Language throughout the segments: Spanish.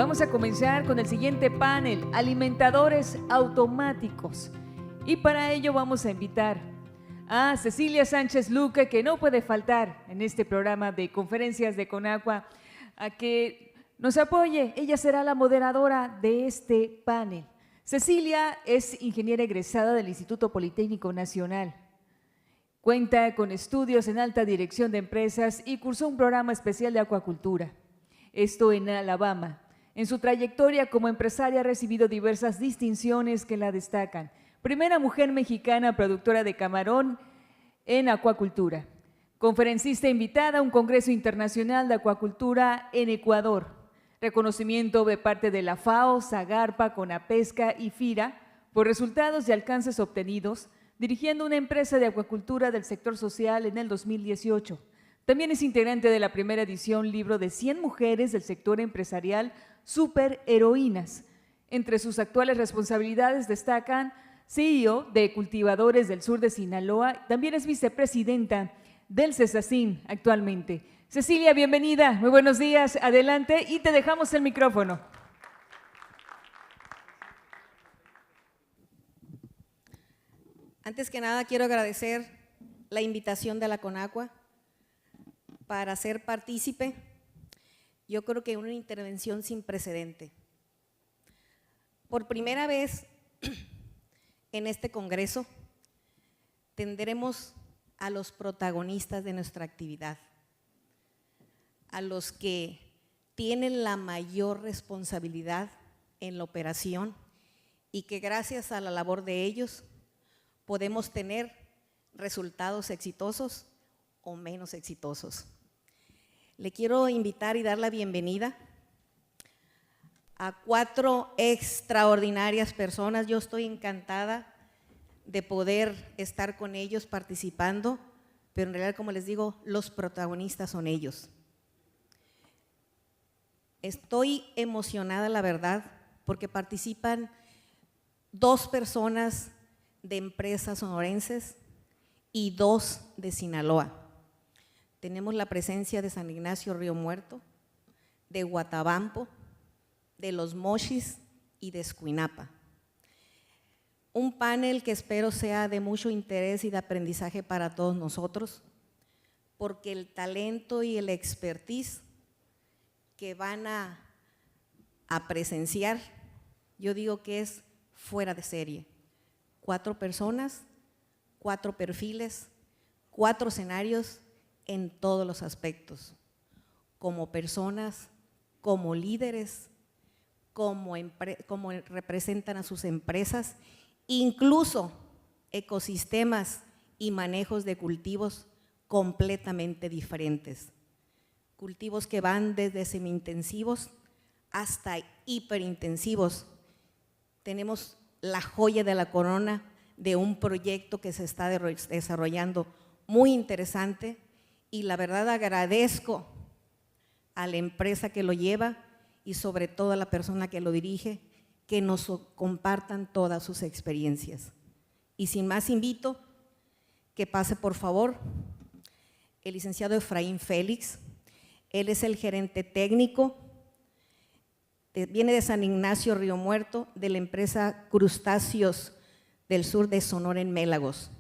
Vamos a comenzar con el siguiente panel, alimentadores automáticos. Y para ello vamos a invitar a Cecilia Sánchez Luque, que no puede faltar en este programa de conferencias de Conagua, a que nos apoye. Ella será la moderadora de este panel. Cecilia es ingeniera egresada del Instituto Politécnico Nacional. Cuenta con estudios en alta dirección de empresas y cursó un programa especial de acuacultura, esto en Alabama. En su trayectoria como empresaria ha recibido diversas distinciones que la destacan. Primera mujer mexicana productora de camarón en acuacultura. Conferencista invitada a un Congreso Internacional de Acuacultura en Ecuador. Reconocimiento de parte de la FAO, Zagarpa, Conapesca y FIRA por resultados y alcances obtenidos, dirigiendo una empresa de acuacultura del sector social en el 2018. También es integrante de la primera edición libro de 100 mujeres del sector empresarial superheroínas. Entre sus actuales responsabilidades destacan CEO de Cultivadores del Sur de Sinaloa, también es vicepresidenta del CESACIN actualmente. Cecilia, bienvenida, muy buenos días, adelante y te dejamos el micrófono. Antes que nada quiero agradecer la invitación de la Conagua para ser partícipe. Yo creo que una intervención sin precedente. Por primera vez en este Congreso tendremos a los protagonistas de nuestra actividad, a los que tienen la mayor responsabilidad en la operación y que gracias a la labor de ellos podemos tener resultados exitosos o menos exitosos. Le quiero invitar y dar la bienvenida a 4 extraordinarias personas. Yo estoy encantada de poder estar con ellos participando, pero en realidad, como les digo, los protagonistas son ellos. Estoy emocionada, la verdad, porque participan 2 personas de empresas sonorenses y 2 de Sinaloa. Tenemos la presencia de San Ignacio Río Muerto, de Guatabampo, de Los Mochis y de Escuinapa. Un panel que espero sea de mucho interés y de aprendizaje para todos nosotros, porque el talento y el expertise que van a presenciar, yo digo que es fuera de serie. 4 personas, 4 perfiles, 4 escenarios en todos los aspectos, como personas, como líderes, como representan a sus empresas, incluso ecosistemas y manejos de cultivos completamente diferentes. Cultivos que van desde semi-intensivos hasta hiperintensivos. Tenemos la joya de la corona de un proyecto que se está desarrollando muy interesante y la verdad agradezco a la empresa que lo lleva y sobre todo a la persona que lo dirige, que nos compartan todas sus experiencias. Y sin más invito que pase por favor el licenciado Efraín Félix. Él es el gerente técnico, viene de San Ignacio Río Muerto, de la empresa Crustáceos del Sur de Sonora en Mélagos.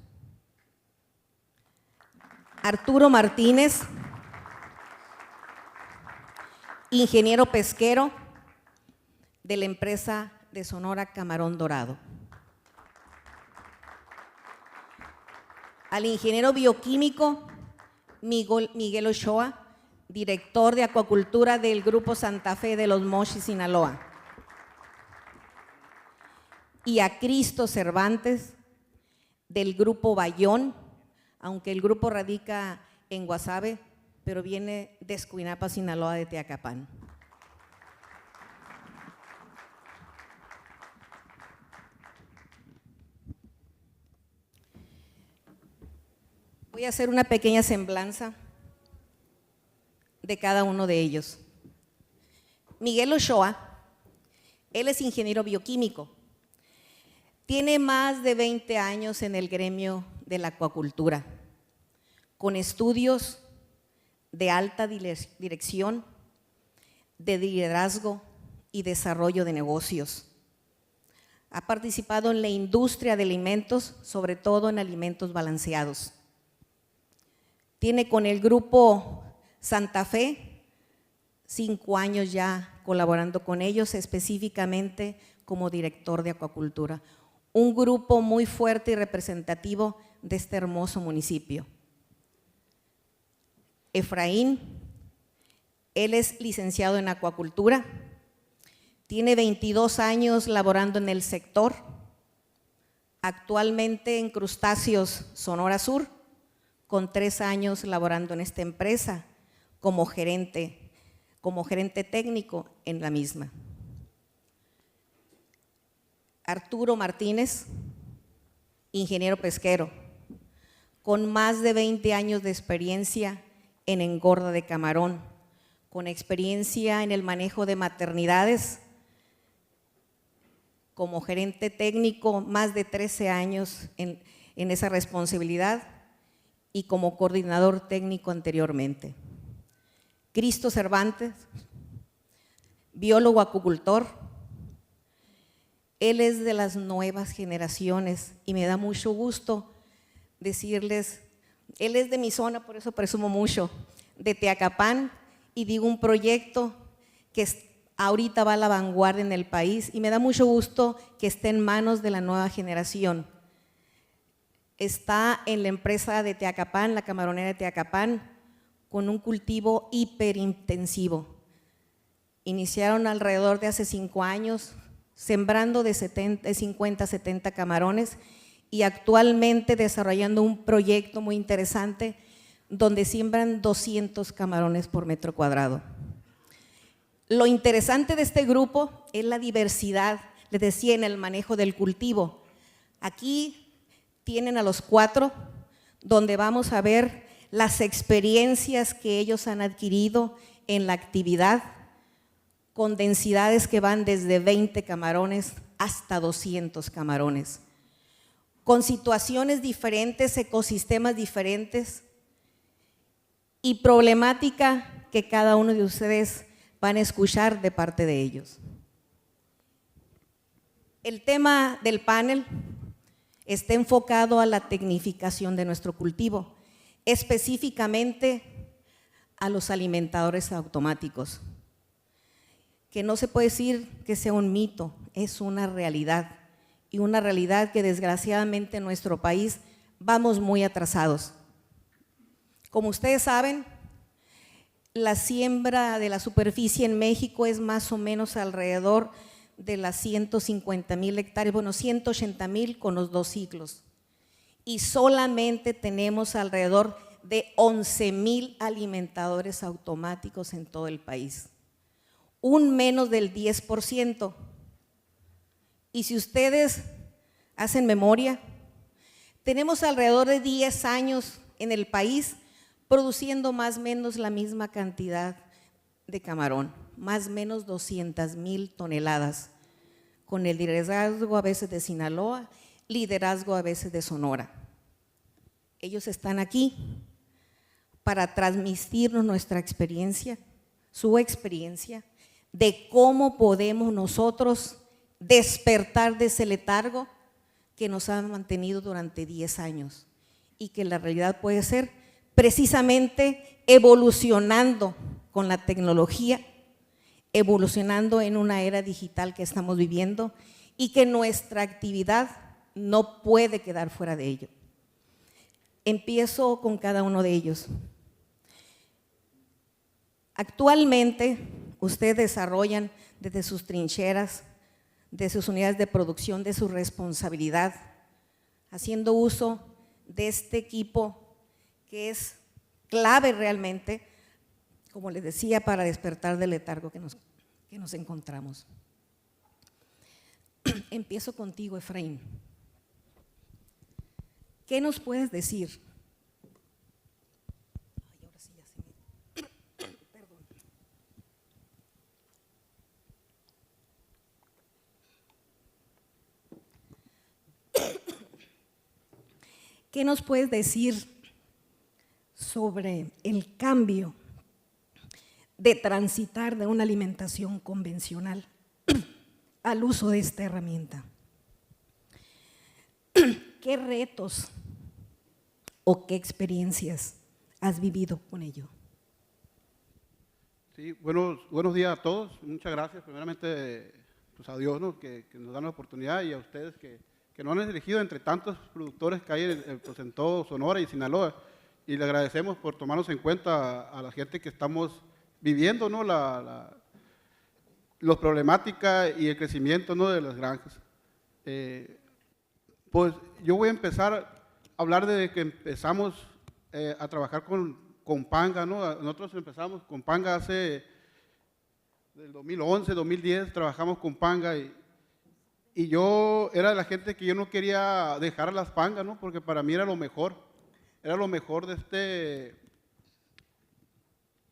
Arturo Martínez, ingeniero pesquero de la empresa de Sonora Camarón Dorado. Al ingeniero bioquímico Miguel Ochoa, director de acuacultura del Grupo Santa Fe de Los Mochis, Sinaloa. Y a Cristo Cervantes, del Grupo Bayón, aunque el grupo radica en Guasave, pero viene de Escuinapa, Sinaloa, de Teacapán. Voy a hacer una pequeña semblanza de cada uno de ellos. Miguel Ochoa, él es ingeniero bioquímico. Tiene más de 20 años en el gremio de la acuacultura, con estudios de alta dirección, de liderazgo, y desarrollo de negocios. Ha participado en la industria de alimentos, sobre todo en alimentos balanceados. Tiene con el grupo Santa Fe 5 años ya colaborando con ellos, específicamente como director de acuacultura. Un grupo muy fuerte y representativo de este hermoso municipio. Efraín, él es licenciado en acuacultura, tiene 22 años laborando en el sector, actualmente en Crustáceos Sonora Sur, con 3 años laborando en esta empresa como gerente técnico en la misma. Arturo Martínez, ingeniero pesquero, con más de 20 años de experiencia en engorda de camarón, con experiencia en el manejo de maternidades, como gerente técnico, más de 13 años en esa responsabilidad y como coordinador técnico anteriormente. Cristo Cervantes, biólogo acuicultor, él es de las nuevas generaciones y me da mucho gusto decirles, él es de mi zona, por eso presumo mucho, de Teacapán, y digo un proyecto que ahorita va a la vanguardia en el país y me da mucho gusto que esté en manos de la nueva generación. Está en la empresa de Teacapán, la camaronera de Teacapán, con un cultivo hiperintensivo. Iniciaron alrededor de hace 5 años, sembrando de 50 a 70 camarones y actualmente desarrollando un proyecto muy interesante donde siembran 200 camarones por metro cuadrado. Lo interesante de este grupo es la diversidad, les decía, en el manejo del cultivo. Aquí tienen a los 4, donde vamos a ver las experiencias que ellos han adquirido en la actividad, con densidades que van desde 20 camarones hasta 200 camarones, con situaciones diferentes, ecosistemas diferentes y problemática que cada uno de ustedes van a escuchar de parte de ellos. El tema del panel está enfocado a la tecnificación de nuestro cultivo, específicamente a los alimentadores automáticos, que no se puede decir que sea un mito, es una realidad, y una realidad que desgraciadamente en nuestro país vamos muy atrasados. Como ustedes saben, la siembra de la superficie en México es más o menos alrededor de las 150,000 hectáreas, bueno, 180,000 con los 2 ciclos. Y solamente tenemos alrededor de 11,000 alimentadores automáticos en todo el país. Un menos del 10%. Y si ustedes hacen memoria, tenemos alrededor de 10 años en el país produciendo más o menos la misma cantidad de camarón, más o menos 200,000 toneladas, con el liderazgo a veces de Sinaloa, liderazgo a veces de Sonora. Ellos están aquí para transmitirnos nuestra experiencia, su experiencia, de cómo podemos nosotros despertar de ese letargo que nos ha mantenido durante 10 años y que la realidad puede ser precisamente evolucionando con la tecnología, evolucionando en una era digital que estamos viviendo y que nuestra actividad no puede quedar fuera de ello. Empiezo con cada uno de ellos. Actualmente, ustedes desarrollan desde sus trincheras, de sus unidades de producción, de su responsabilidad, haciendo uso de este equipo que es clave realmente, como les decía, para despertar del letargo que nos encontramos. Empiezo contigo, Efraín. ¿Qué nos puedes decir? Ay, ahora sí ya se me… Perdón. ¿Qué nos puedes decir sobre el cambio de transitar de una alimentación convencional al uso de esta herramienta. ¿Qué retos o qué experiencias has vivido con ello? Sí, buenos días a todos. Muchas gracias. Primeramente, pues a Dios, ¿no? que nos dan la oportunidad, y a ustedes que nos han elegido entre tantos productores que hay pues en todo Sonora y Sinaloa. Y le agradecemos por tomarnos en cuenta a la gente que estamos viviendo, ¿no? Las problemáticas y el crecimiento, ¿no? de las granjas. Pues yo voy a empezar a hablar de que empezamos a trabajar con Panga, ¿no? Nosotros empezamos con Panga hace del 2011, 2010, trabajamos con Panga, y yo era de la gente que yo no quería dejar las Pangas, ¿no? Porque para mí era lo mejor de este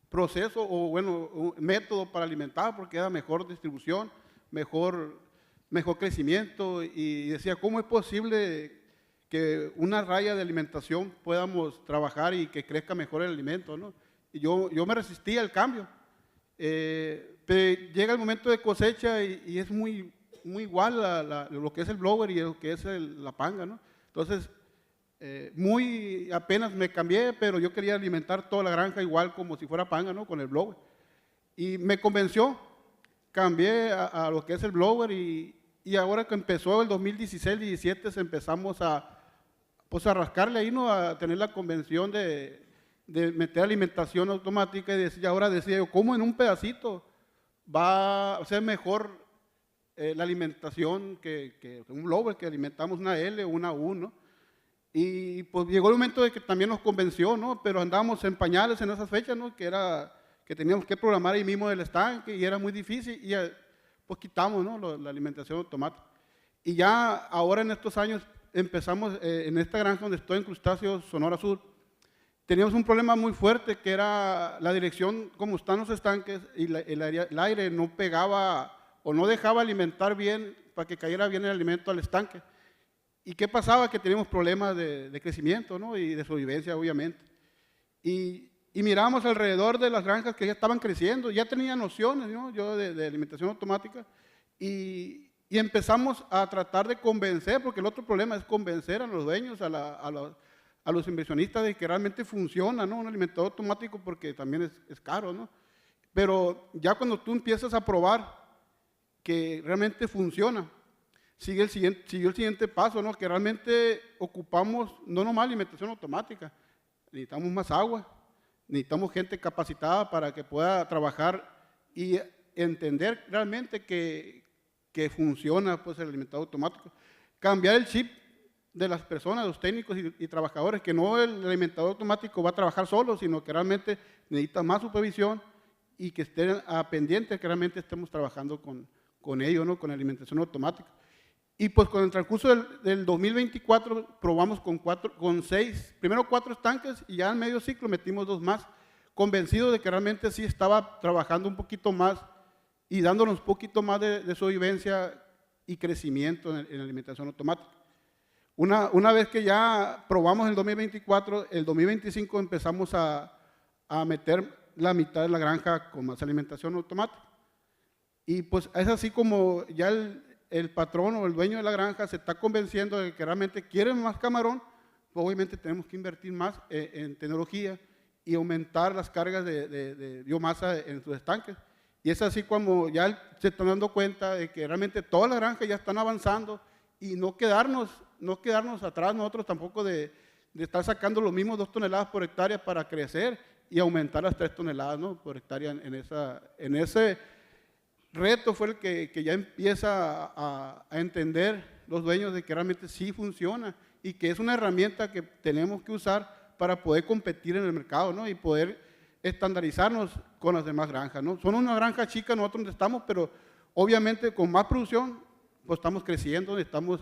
proceso, o bueno, un método para alimentar, porque era mejor distribución, mejor crecimiento. Y decía, ¿cómo es posible que una raya de alimentación podamos trabajar y que crezca mejor el alimento, ¿no? Y yo me resistía al cambio. Pero llega el momento de cosecha y es muy igual lo que es el blower y lo que es la Panga, ¿no? Entonces, muy apenas me cambié, pero yo quería alimentar toda la granja igual como si fuera Panga, ¿no? Con el blower. Y me convenció, cambié a lo que es el blower, y ahora que empezó el 2016-17 empezamos pues a rascarle ahí, ¿no? A tener la convención de meter alimentación automática, y ahora decía yo, ¿cómo en un pedacito va a ser mejor la alimentación que un blower, que alimentamos una L o una U, ¿no? Y pues llegó el momento de que también nos convenció, ¿no? Pero andábamos en pañales en esas fechas, ¿no? Que teníamos que programar ahí mismo el estanque, y era muy difícil, y pues quitamos, ¿no? La alimentación automática. Y ya ahora en estos años empezamos, en esta granja donde estoy en Crustáceos, Sonora Sur, teníamos un problema muy fuerte, que era la dirección, como están los estanques, y el aire no pegaba o no dejaba alimentar bien para que cayera bien el alimento al estanque. ¿Y qué pasaba? Que teníamos problemas de crecimiento, ¿no? Y de sobrevivencia, obviamente. Y miramos alrededor de las granjas que ya estaban creciendo, ya tenía nociones, ¿no? Yo de alimentación automática, y empezamos a tratar de convencer, porque el otro problema es convencer a los dueños, a los inversionistas, de que realmente funciona, ¿no? Un alimentador automático, porque también es caro, ¿no? Pero ya cuando tú empiezas a probar que realmente funciona, siguió el siguiente paso, ¿no? Que realmente ocupamos no nomás alimentación automática, necesitamos más agua, necesitamos gente capacitada para que pueda trabajar y entender realmente que funciona, pues, el alimentador automático. Cambiar el chip de las personas, los técnicos y trabajadores, que no el alimentador automático va a trabajar solo, sino que realmente necesita más supervisión, y que estén pendientes, que realmente estemos trabajando con ellos, ¿no? Con alimentación automática. Y pues con el transcurso del 2024 probamos primero 4 estanques, y ya en medio ciclo metimos 2 más, convencidos de que realmente sí estaba trabajando un poquito más y dándonos un poquito más de sobrevivencia y crecimiento en alimentación automática. Una vez que ya probamos el 2024, el 2025 empezamos a meter la mitad de la granja con más alimentación automática. Y pues es así como ya el patrón o el dueño de la granja se está convenciendo de que realmente quieren más camarón, pues obviamente tenemos que invertir más en tecnología y aumentar las cargas de biomasa en sus estanques. Y es así como ya se están dando cuenta de que realmente todas las granjas ya están avanzando, y no quedarnos atrás nosotros tampoco de estar sacando los mismos 2 toneladas por hectárea para crecer y aumentar las 3 toneladas, ¿no? por hectárea en ese reto fue el que ya empieza a entender los dueños de que realmente sí funciona, y que es una herramienta que tenemos que usar para poder competir en el mercado, ¿no? Y poder estandarizarnos con las demás granjas, ¿no? Son una granja chica nosotros donde estamos, pero obviamente con más producción pues estamos creciendo, estamos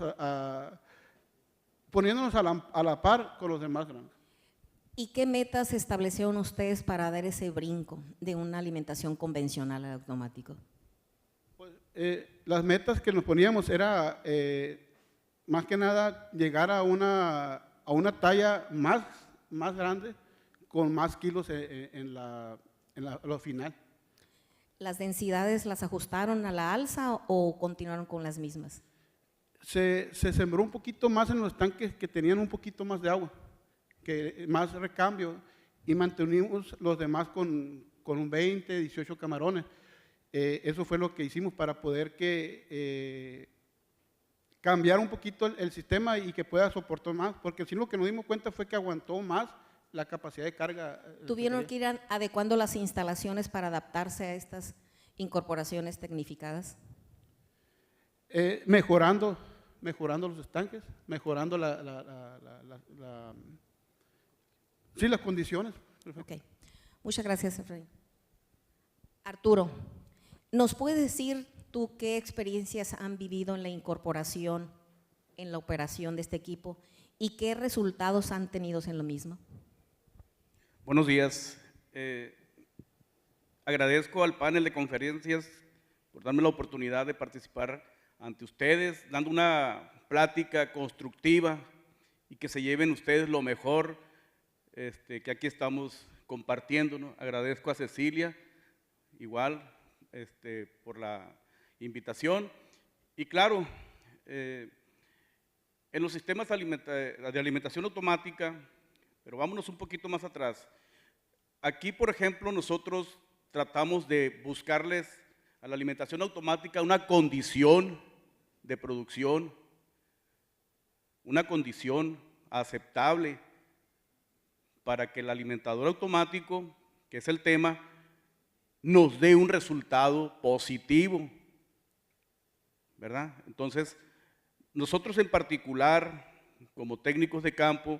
poniéndonos a la par con los demás granjas. ¿Y qué metas establecieron ustedes para dar ese brinco de una alimentación convencional al automático? Pues, las metas que nos poníamos era más que nada llegar a una talla más grande, con más kilos en lo final. ¿Las densidades las ajustaron a la alza o continuaron con las mismas? Se sembró un poquito más en los estanques que tenían un poquito más de agua, que más recambio, y mantuvimos los demás con un 20, 18 camarones. Eso fue lo que hicimos para poder cambiar un poquito el sistema y que pueda soportar más, porque si lo que nos dimos cuenta fue que aguantó más la capacidad de carga. ¿Tuvieron que ir adecuando las instalaciones para adaptarse a estas incorporaciones tecnificadas? Mejorando los estanques, mejorando sí, las condiciones. Ok, muchas gracias, Efraín. Arturo, ¿nos puedes decir tú qué experiencias han vivido en la incorporación, en la operación de este equipo y qué resultados han tenido en lo mismo? Buenos días. Agradezco al panel de conferencias por darme la oportunidad de participar ante ustedes, dando una plática constructiva y que se lleven ustedes lo mejor que aquí estamos compartiendo, ¿no? Agradezco a Cecilia, igual, por la invitación. Y claro, en los sistemas de alimentación automática, pero vámonos un poquito más atrás. Aquí, por ejemplo, nosotros tratamos de buscarles a la alimentación automática una condición de producción, una condición aceptable para que el alimentador automático, que es el tema, nos dé un resultado positivo, ¿verdad? Entonces, nosotros en particular, como técnicos de campo,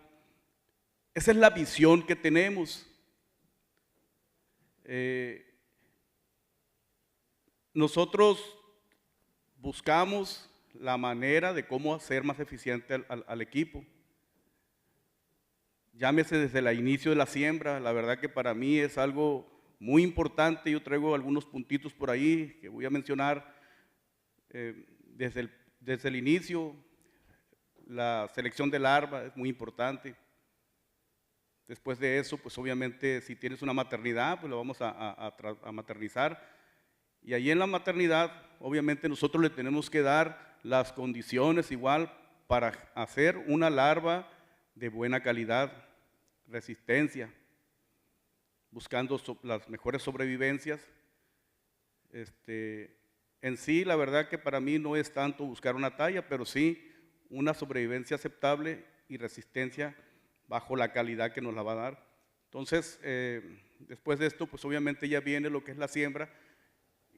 esa es la visión que tenemos. Nosotros buscamos la manera de cómo hacer más eficiente al equipo. Llámese desde el inicio de la siembra, la verdad que para mí es algo muy importante. Yo traigo algunos puntitos por ahí que voy a mencionar. Desde el inicio, la selección de larva es muy importante. Después de eso, pues obviamente si tienes una maternidad, pues la vamos a maternizar. Y ahí en la maternidad, obviamente nosotros le tenemos que dar las condiciones igual para hacer una larva de buena calidad, resistencia, buscando las mejores sobrevivencias. En sí, la verdad que para mí no es tanto buscar una talla, pero sí una sobrevivencia aceptable y resistencia bajo la calidad que nos la va a dar. Entonces, después de esto, pues obviamente ya viene lo que es la siembra.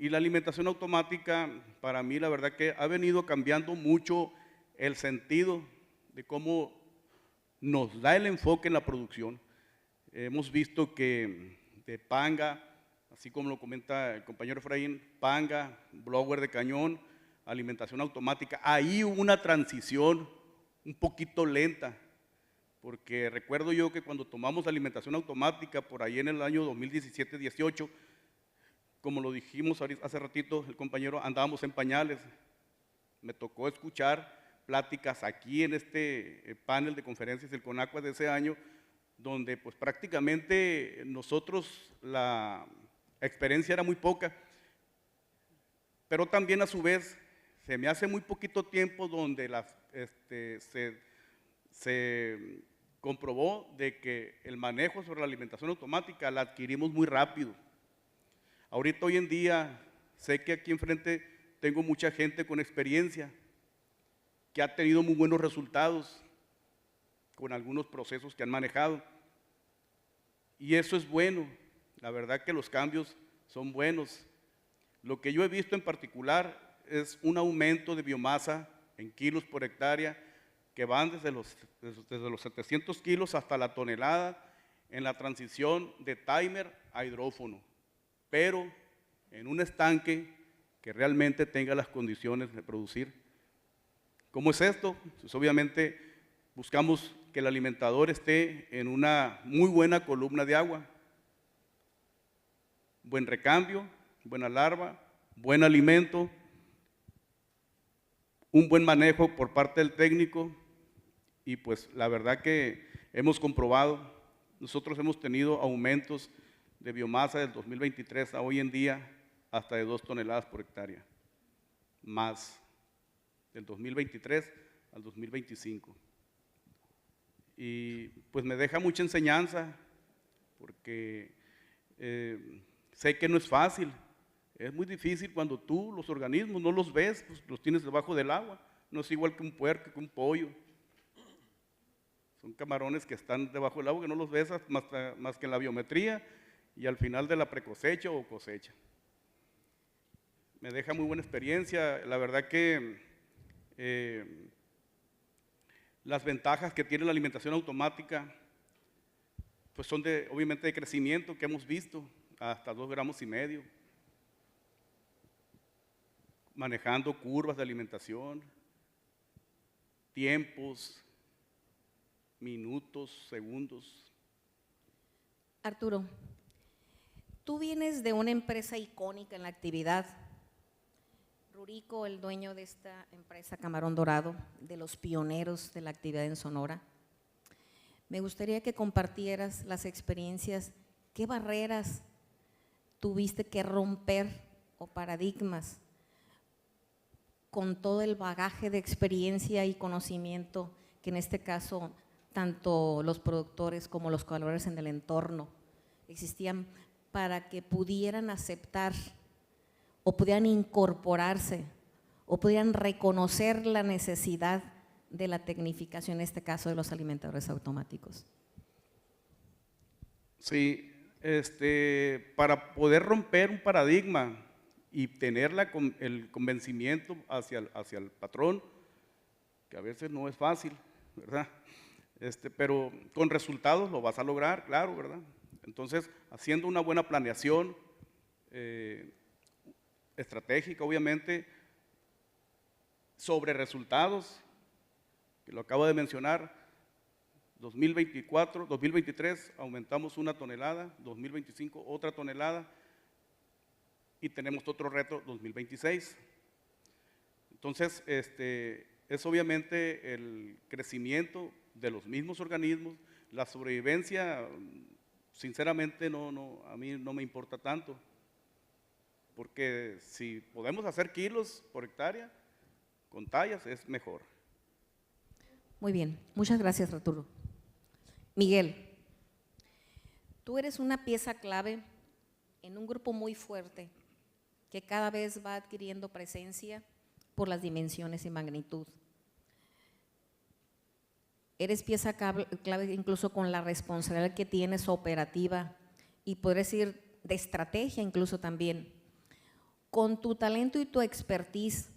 Y la alimentación automática, para mí, la verdad que ha venido cambiando mucho el sentido de cómo nos da el enfoque en la producción. Hemos visto que de panga, así como lo comenta el compañero Efraín, panga, blower de cañón, alimentación automática, ahí hubo una transición un poquito lenta, porque recuerdo yo que cuando tomamos alimentación automática por ahí en el año 2017-18, como lo dijimos hace ratito el compañero, andábamos en pañales. Me tocó escuchar pláticas aquí en este panel de conferencias del CONACUA de ese año, donde pues prácticamente nosotros la experiencia era muy poca, pero también a su vez se me hace muy poquito tiempo donde se comprobó de que el manejo sobre la alimentación automática la adquirimos muy rápido. Ahorita hoy en día sé que aquí enfrente tengo mucha gente con experiencia que ha tenido muy buenos resultados con algunos procesos que han manejado. Y eso es bueno, la verdad que los cambios son buenos. Lo que yo he visto en particular es un aumento de biomasa en kilos por hectárea que van desde los 700 kilos hasta la tonelada en la transición de timer a hidrófono, pero en un estanque que realmente tenga las condiciones de producir. ¿Cómo es esto? Pues obviamente buscamos que el alimentador esté en una muy buena columna de agua, buen recambio, buena larva, buen alimento, un buen manejo por parte del técnico. Y pues la verdad que hemos comprobado, nosotros hemos tenido aumentos de biomasa del 2023 a hoy en día hasta de 2 toneladas por hectárea, más del 2023 al 2025. Y pues me deja mucha enseñanza, porque sé que no es fácil, es muy difícil cuando tú los organismos no los ves, pues los tienes debajo del agua, no es igual que un puerco, que un pollo. Son camarones que están debajo del agua, que no los ves más que en la biometría y al final de la precosecha o cosecha. Me deja muy buena experiencia, la verdad que las ventajas que tiene la alimentación automática pues son obviamente de crecimiento que hemos visto, hasta 2,5 gramos, manejando curvas de alimentación, tiempos, minutos, segundos. Arturo, tú vienes de una empresa icónica en la actividad. Rurico, el dueño de esta empresa Camarón Dorado, de los pioneros de la actividad en Sonora. Me gustaría que compartieras las experiencias, qué barreras tuviste que romper o paradigmas con todo el bagaje de experiencia y conocimiento que en este caso tanto los productores como los colaboradores en el entorno existían para que pudieran aceptar o pudieran incorporarse o pudieran reconocer la necesidad de la tecnificación, en este caso de los alimentadores automáticos. Sí, para poder romper un paradigma y tener el convencimiento hacia el patrón, que a veces no es fácil, ¿verdad? Pero con resultados lo vas a lograr, claro, ¿verdad? Entonces, haciendo una buena planeación estratégica, obviamente, sobre resultados, que lo acabo de mencionar, 2023 aumentamos 1 tonelada, 2025 otra tonelada, y tenemos otro reto 2026. Entonces, es obviamente el crecimiento de los mismos organismos, la sobrevivencia, sinceramente a mí no me importa tanto, porque si podemos hacer kilos por hectárea, con tallas es mejor. Muy bien, muchas gracias, Arturo. Miguel, tú eres una pieza clave en un grupo muy fuerte que cada vez va adquiriendo presencia por las dimensiones y magnitud. Eres pieza clave incluso con la responsabilidad que tienes operativa y podría decir de estrategia incluso también. Con tu talento y tu expertise,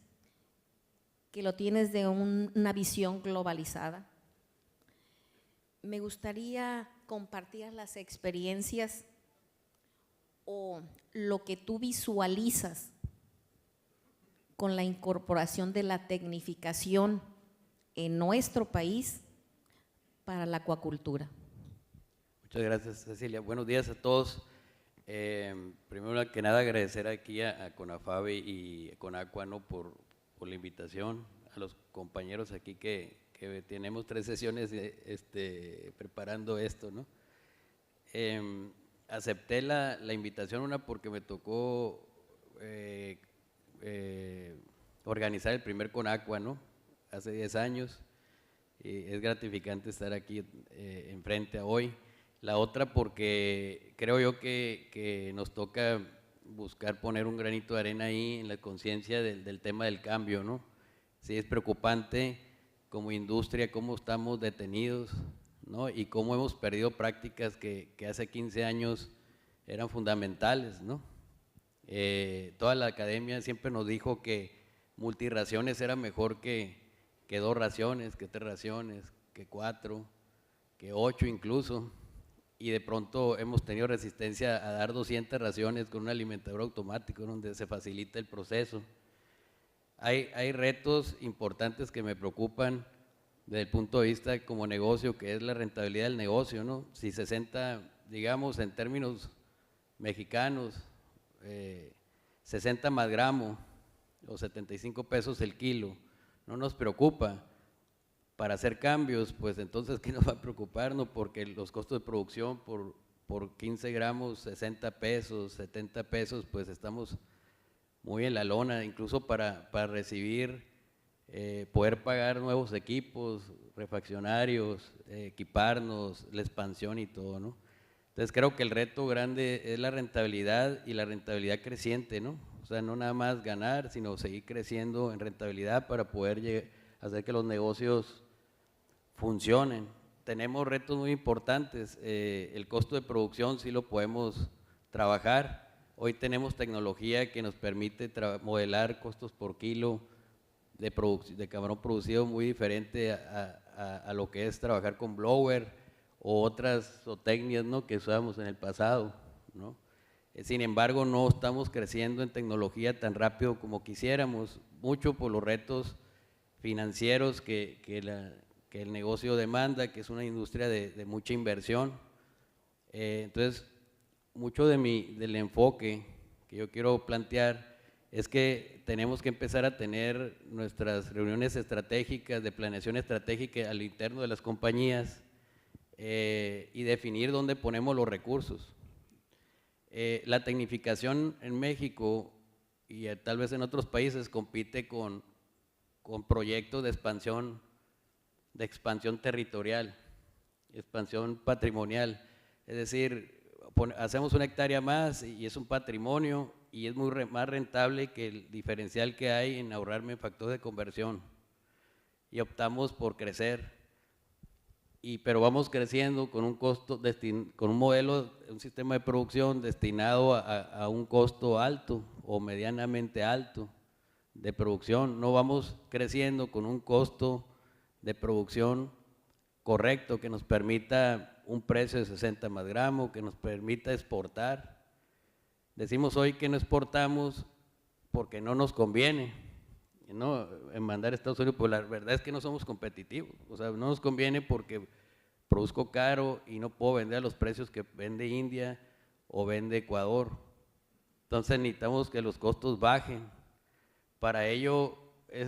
que lo tienes de una visión globalizada, me gustaría compartir las experiencias o lo que tú visualizas con la incorporación de la tecnificación en nuestro país para la acuacultura. Muchas gracias, Cecilia. Buenos días a todos. Primero que nada agradecer aquí a CONAFABE y a CONACUA, ¿no? por la invitación, a los compañeros aquí que tenemos 3 sesiones preparando esto, ¿no? Acepté la invitación, una porque me tocó organizar el primer CONACUA, ¿no? Hace 10 años, y es gratificante estar aquí enfrente a hoy. La otra porque creo yo que nos toca buscar poner un granito de arena ahí en la conciencia del tema del cambio, ¿no? Sí, es preocupante como industria cómo estamos detenidos, ¿no? Y cómo hemos perdido prácticas que hace 15 años eran fundamentales, ¿no? Toda la academia siempre nos dijo que multirraciones era mejor que 2 raciones, que 3 raciones, que 4, que 8 incluso. Y de pronto hemos tenido resistencia a dar 200 raciones con un alimentador automático donde se facilita el proceso. Hay retos importantes que me preocupan desde el punto de vista como negocio, que es la rentabilidad del negocio, ¿no? Si 60, digamos en términos mexicanos, 60 más gramo o 75 pesos el kilo, no nos preocupa. Para hacer cambios, pues entonces, ¿qué nos va a preocupar? ¿No? Porque los costos de producción por 15 gramos, 60 pesos, 70 pesos, pues estamos muy en la lona, incluso para recibir, poder pagar nuevos equipos, refaccionarios, equiparnos, la expansión y todo, ¿no? Entonces creo que el reto grande es la rentabilidad y la rentabilidad creciente, ¿no? O sea, no nada más ganar, sino seguir creciendo en rentabilidad para poder hacer que los negocios funcionen. Tenemos retos muy importantes, el costo de producción sí lo podemos trabajar. Hoy tenemos tecnología que nos permite modelar costos por kilo de camarón producido muy diferente a lo que es trabajar con blower o otras zootecnias, ¿no?, que usábamos en el pasado, ¿no? Sin embargo, no estamos creciendo en tecnología tan rápido como quisiéramos, mucho por los retos financieros que el negocio demanda, que es una industria de mucha inversión. Entonces, mucho del enfoque que yo quiero plantear es que tenemos que empezar a tener nuestras reuniones estratégicas, de planeación estratégica al interno de las compañías, y definir dónde ponemos los recursos. La tecnificación en México y tal vez en otros países compite con proyectos de expansión territorial, expansión patrimonial. Es decir, hacemos una hectárea más y es un patrimonio y es más rentable que el diferencial que hay en ahorrarme factor de conversión. Y optamos por crecer. Pero vamos creciendo con un costo, con un modelo, un sistema de producción destinado a un costo alto o medianamente alto de producción. No vamos creciendo con un costo de producción correcto que nos permita un precio de 60 más gramo, que nos permita exportar. Decimos hoy que no exportamos porque no nos conviene, ¿no?, en mandar a Estados Unidos, pues la verdad es que no somos competitivos. O sea, no nos conviene porque produzco caro y no puedo vender a los precios que vende India o vende Ecuador. Entonces necesitamos que los costos bajen. Para ello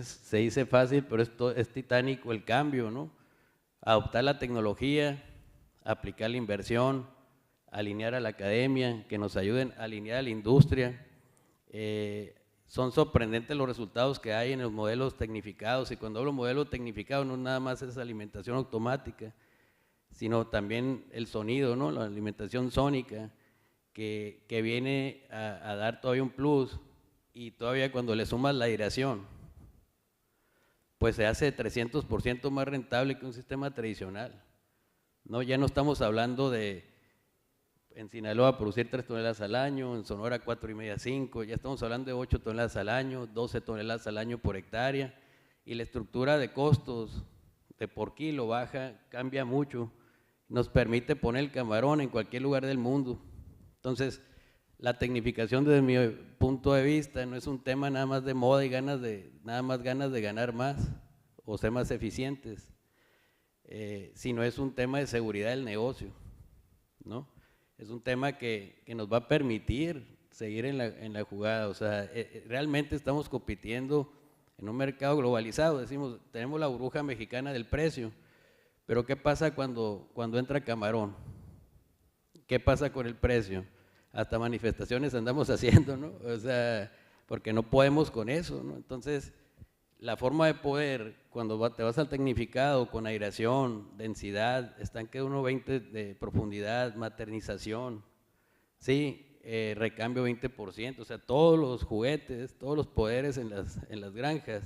se dice fácil, pero es titánico el cambio, ¿no? Adoptar la tecnología, aplicar la inversión, alinear a la academia, que nos ayuden a alinear a la industria. Son sorprendentes los resultados que hay en los modelos tecnificados, y cuando hablo de modelo tecnificado no nada más es alimentación automática, sino también el sonido, ¿no?, la alimentación sónica, que viene a dar todavía un plus, y todavía cuando le sumas la aireación, pues se hace 300% más rentable que un sistema tradicional, ¿no? Ya no estamos hablando de en Sinaloa producir 3 toneladas al año, en Sonora 4,5, 5, ya estamos hablando de 8 toneladas al año, 12 toneladas al año por hectárea, y la estructura de costos de por kilo cambia mucho, nos permite poner el camarón en cualquier lugar del mundo. Entonces, la tecnificación desde mi punto de vista no es un tema nada más de moda y ganas de ganar más o ser más eficientes, sino es un tema de seguridad del negocio, ¿no? Es un tema que nos va a permitir seguir en la jugada. O sea, realmente estamos compitiendo en un mercado globalizado. Decimos, tenemos la burbuja mexicana del precio, pero ¿qué pasa cuando entra camarón? ¿Qué pasa con el precio? Hasta manifestaciones andamos haciendo, ¿no? O sea, porque no podemos con eso, ¿no? Entonces, la forma de poder, cuando te vas al tecnificado con aireación, densidad, estanque de 1,20 de profundidad, maternización, sí, recambio 20%, o sea, todos los juguetes, todos los poderes en las granjas,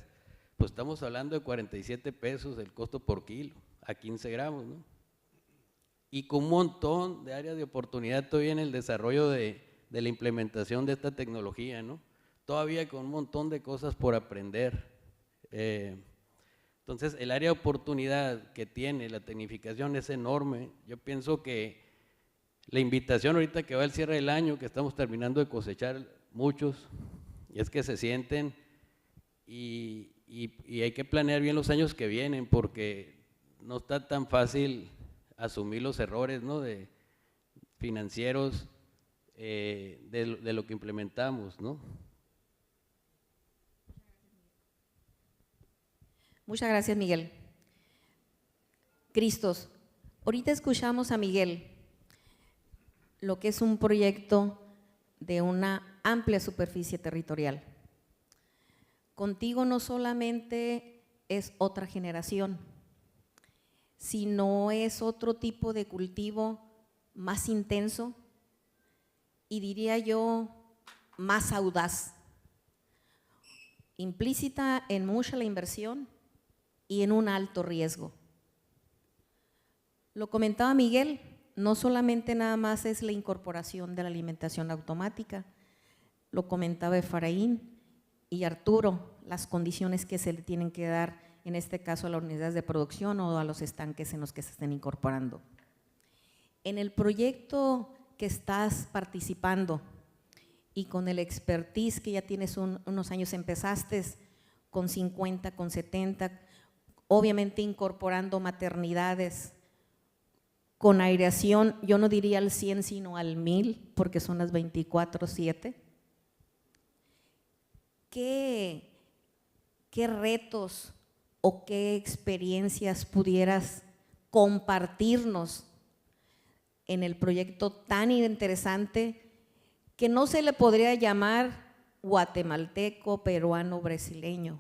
pues estamos hablando de 47 pesos el costo por kilo, a 15 gramos, ¿no? Y con un montón de áreas de oportunidad todavía en el desarrollo de la implementación de esta tecnología, ¿no? Todavía con un montón de cosas por aprender. Entonces, el área de oportunidad que tiene la tecnificación es enorme. Yo pienso que la invitación ahorita que va al cierre del año, que estamos terminando de cosechar muchos, es que se sienten y hay que planear bien los años que vienen, porque no está tan fácil asumir los errores, ¿no?, de financieros de lo que implementamos, ¿no? Muchas gracias, Miguel. Cristos, ahorita escuchamos a Miguel lo que es un proyecto de una amplia superficie territorial. contigo no solamente es otra generación, sino es otro tipo de cultivo más intenso y diría yo más audaz, implícita en mucha la inversión y en un alto riesgo. Lo comentaba Miguel, no solamente nada más es la incorporación de la alimentación automática, lo comentaba Efraín y Arturo, las condiciones que se le tienen que dar, en este caso a las unidades de producción o a los estanques en los que se estén incorporando. En el proyecto que estás participando y con el expertise que ya tienes unos años, empezaste con 50, con 70, obviamente incorporando maternidades, con aireación, yo no diría al 100 sino al 1000, porque son las 24/7. ¿Qué retos o qué experiencias pudieras compartirnos en el proyecto tan interesante que no se le podría llamar guatemalteco, peruano, brasileño,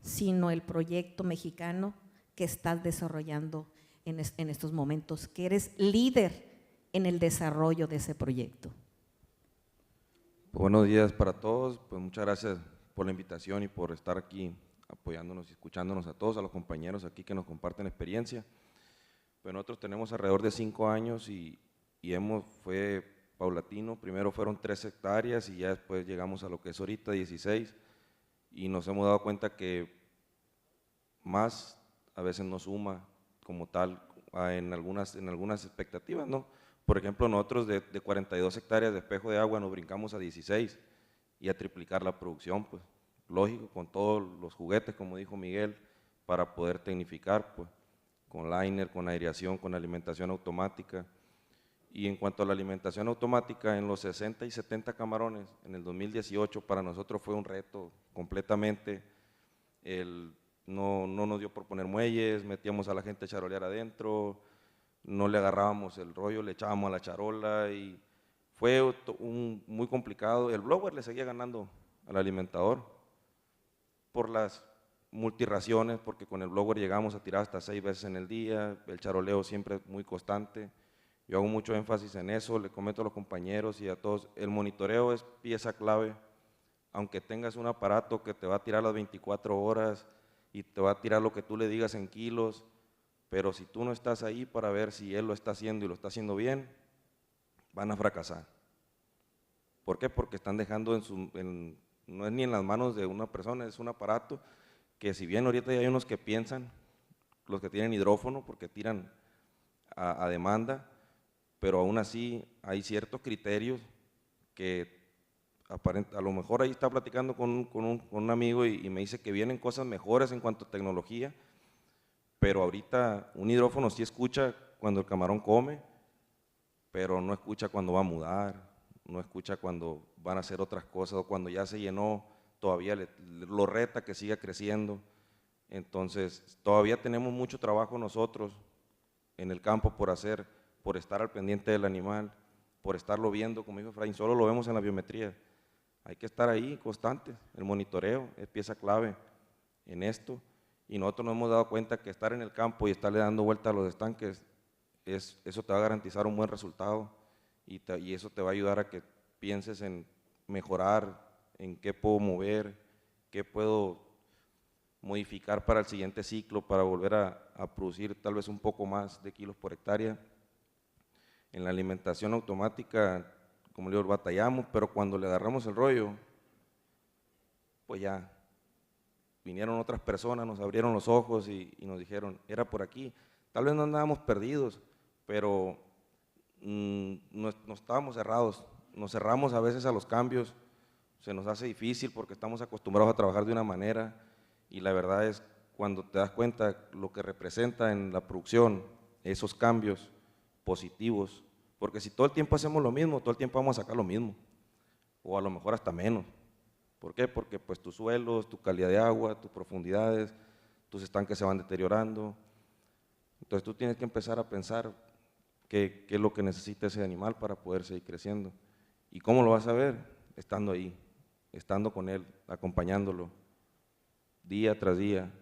sino el proyecto mexicano que estás desarrollando en estos momentos, que eres líder en el desarrollo de ese proyecto? Buenos días para todos, pues muchas gracias por la invitación y por estar aquí apoyándonos y escuchándonos a todos, a los compañeros aquí que nos comparten experiencia. Pues nosotros tenemos alrededor de 5 años y fue paulatino, primero fueron 3 hectáreas y ya después llegamos a lo que es ahorita 16 y nos hemos dado cuenta que más a veces no suma como tal en algunas expectativas, ¿no? Por ejemplo, nosotros de 42 hectáreas de espejo de agua nos brincamos a 16 y a triplicar la producción, pues lógico, con todos los juguetes, como dijo Miguel, para poder tecnificar, pues con liner, con aireación, con alimentación automática. Y en cuanto a la alimentación automática, en los 60 y 70 camarones, en el 2018 para nosotros fue un reto completamente. No nos dio por poner muelles, metíamos a la gente a charolear adentro, no le agarrábamos el rollo, le echábamos a la charola y fue muy complicado. El blower le seguía ganando al alimentador por las multirraciones, porque con el blower llegamos a tirar hasta 6 veces en el día, el charoleo siempre muy constante. Yo hago mucho énfasis en eso, le comento a los compañeros y a todos, el monitoreo es pieza clave, aunque tengas un aparato que te va a tirar las 24 horas y te va a tirar lo que tú le digas en kilos, pero si tú no estás ahí para ver si él lo está haciendo y lo está haciendo bien, van a fracasar. ¿Por qué? Porque están dejando no es ni en las manos de una persona, es un aparato que si bien ahorita ya hay unos que piensan, los que tienen hidrófono, porque tiran a demanda, pero aún así hay ciertos criterios que a lo mejor ahí está platicando con un amigo y me dice que vienen cosas mejores en cuanto a tecnología, pero ahorita un hidrófono sí escucha cuando el camarón come, pero no escucha cuando va a mudar, no escucha cuando van a hacer otras cosas o cuando ya se llenó, todavía lo reta que siga creciendo. Entonces, todavía tenemos mucho trabajo nosotros en el campo por hacer, por estar al pendiente del animal, por estarlo viendo, como dijo Efraín, solo lo vemos en la biometría. Hay que estar ahí constante, el monitoreo es pieza clave en esto y nosotros nos hemos dado cuenta que estar en el campo y estarle dando vuelta a los estanques, eso te va a garantizar un buen resultado y eso te va a ayudar a que pienses en mejorar, en qué puedo mover, qué puedo modificar para el siguiente ciclo, para volver a producir tal vez un poco más de kilos por hectárea. En la alimentación automática, como le digo, batallamos, pero cuando le agarramos el rollo, pues ya vinieron otras personas, nos abrieron los ojos y nos dijeron, era por aquí. Tal vez no andábamos perdidos, pero no estábamos cerrados, nos cerramos a veces a los cambios, se nos hace difícil porque estamos acostumbrados a trabajar de una manera y la verdad es cuando te das cuenta lo que representa en la producción esos cambios positivos, porque si todo el tiempo hacemos lo mismo, todo el tiempo vamos a sacar lo mismo, o a lo mejor hasta menos. ¿Por qué? Porque pues tus suelos, tu calidad de agua, tus profundidades, tus estanques se van deteriorando. Entonces tú tienes que empezar a pensar qué es lo que necesita ese animal para poder seguir creciendo. ¿Y cómo lo vas a ver? Estando ahí, estando con él, acompañándolo, día tras día.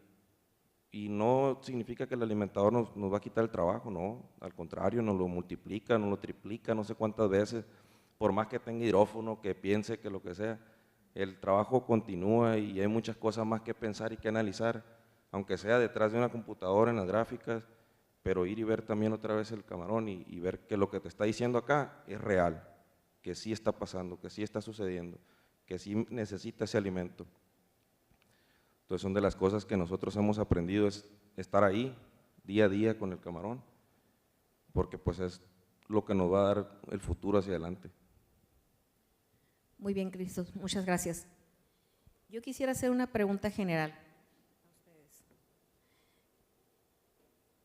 Y no significa que el alimentador nos va a quitar el trabajo, no, al contrario, nos lo multiplica, nos lo triplica, no sé cuántas veces, por más que tenga hidrófono, que piense, que lo que sea, el trabajo continúa y hay muchas cosas más que pensar y que analizar, aunque sea detrás de una computadora en las gráficas, pero ir y ver también otra vez el camarón y ver que lo que te está diciendo acá es real, que sí está pasando, que sí está sucediendo, que sí necesita ese alimento. Entonces son de las cosas que nosotros hemos aprendido, es estar ahí día a día con el camarón, porque pues es lo que nos va a dar el futuro hacia adelante. Muy bien, Cristo, muchas gracias. Yo quisiera hacer una pregunta general a ustedes.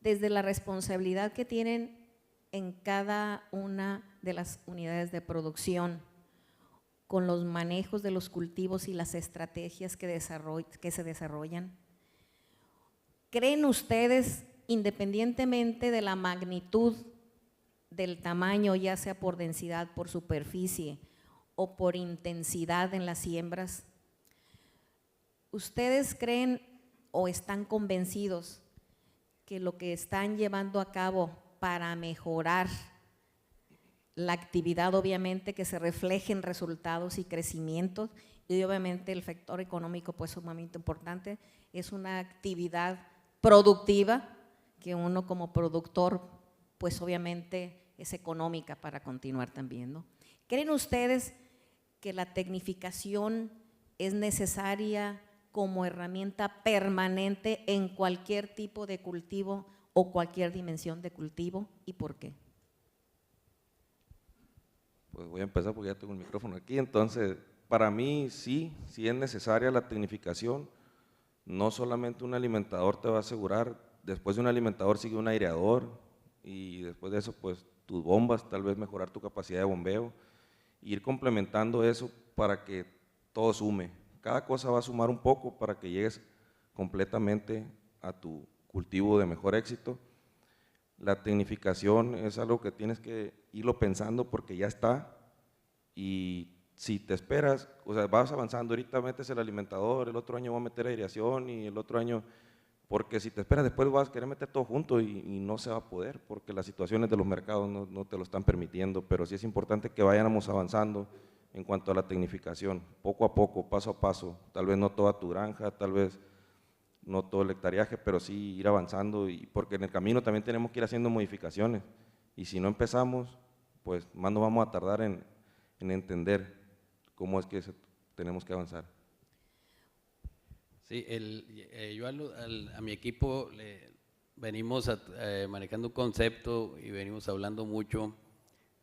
Desde la responsabilidad que tienen en cada una de las unidades de producción, con los manejos de los cultivos y las estrategias que se desarrollan, ¿creen ustedes, independientemente de la magnitud del tamaño, ya sea por densidad, por superficie o por intensidad en las siembras, ustedes creen o están convencidos que lo que están llevando a cabo para mejorar la actividad, obviamente, que se refleje en resultados y crecimientos, y obviamente el factor económico pues sumamente importante, es una actividad productiva que uno como productor pues obviamente es económica para continuar también, ¿no? ¿Creen ustedes que la tecnificación es necesaria como herramienta permanente en cualquier tipo de cultivo o cualquier dimensión de cultivo, y por qué? Pues voy a empezar porque ya tengo el micrófono aquí. Entonces, para mí sí es necesaria la tecnificación. No solamente un alimentador te va a asegurar, después de un alimentador sigue un aireador y después de eso pues tus bombas, tal vez mejorar tu capacidad de bombeo, ir complementando eso para que todo sume. Cada cosa va a sumar un poco para que llegues completamente a tu cultivo de mejor éxito. La tecnificación es algo que tienes que irlo pensando porque ya está, y si te esperas, o sea, vas avanzando, ahorita metes el alimentador, el otro año voy a meter aireación y el otro año, porque si te esperas después vas a querer meter todo junto y no se va a poder porque las situaciones de los mercados no te lo están permitiendo, pero sí es importante que vayamos avanzando en cuanto a la tecnificación, poco a poco, paso a paso, tal vez no toda tu granja, tal vez no todo el hectareaje, pero sí ir avanzando, y porque en el camino también tenemos que ir haciendo modificaciones, y si no empezamos, pues más nos vamos a tardar en entender cómo es que tenemos que avanzar. Sí, yo a mi equipo venimos manejando un concepto y venimos hablando mucho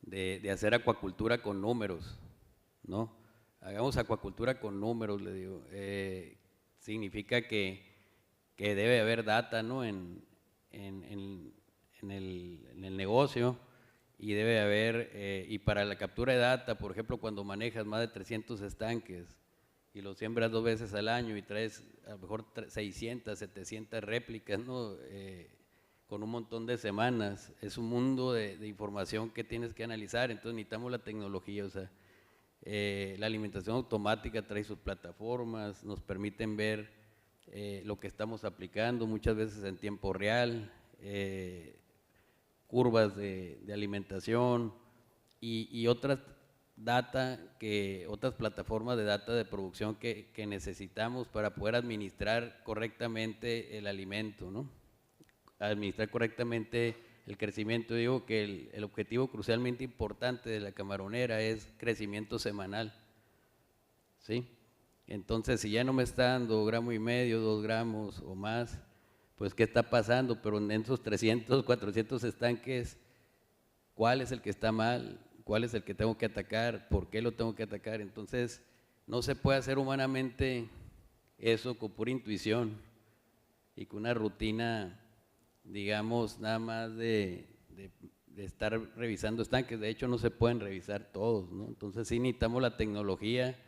de hacer acuacultura con números, ¿no? Hagamos acuacultura con números, le digo. Significa que debe haber data, ¿no? en el negocio, y debe haber, y para la captura de data, por ejemplo, cuando manejas más de 300 estanques y los siembras 2 veces al año y traes a lo mejor 600, 700 réplicas, ¿no? Con un montón de semanas, es un mundo de información que tienes que analizar, entonces necesitamos la tecnología, o sea, la alimentación automática trae sus plataformas, nos permiten ver lo que estamos aplicando, muchas veces en tiempo real, curvas de alimentación y otras otras plataformas de data de producción que necesitamos para poder administrar correctamente el alimento, ¿no? Administrar correctamente el crecimiento. Digo que el objetivo crucialmente importante de la camaronera es crecimiento semanal, ¿sí? Entonces, si ya no me está dando 1,5 gramos, 2 gramos o más, pues ¿qué está pasando? Pero en esos 300, 400 estanques, ¿cuál es el que está mal? ¿Cuál es el que tengo que atacar? ¿Por qué lo tengo que atacar? Entonces, no se puede hacer humanamente eso con pura intuición y con una rutina, digamos, nada más de estar revisando estanques. De hecho, no se pueden revisar todos, ¿no? Entonces, sí necesitamos la tecnología.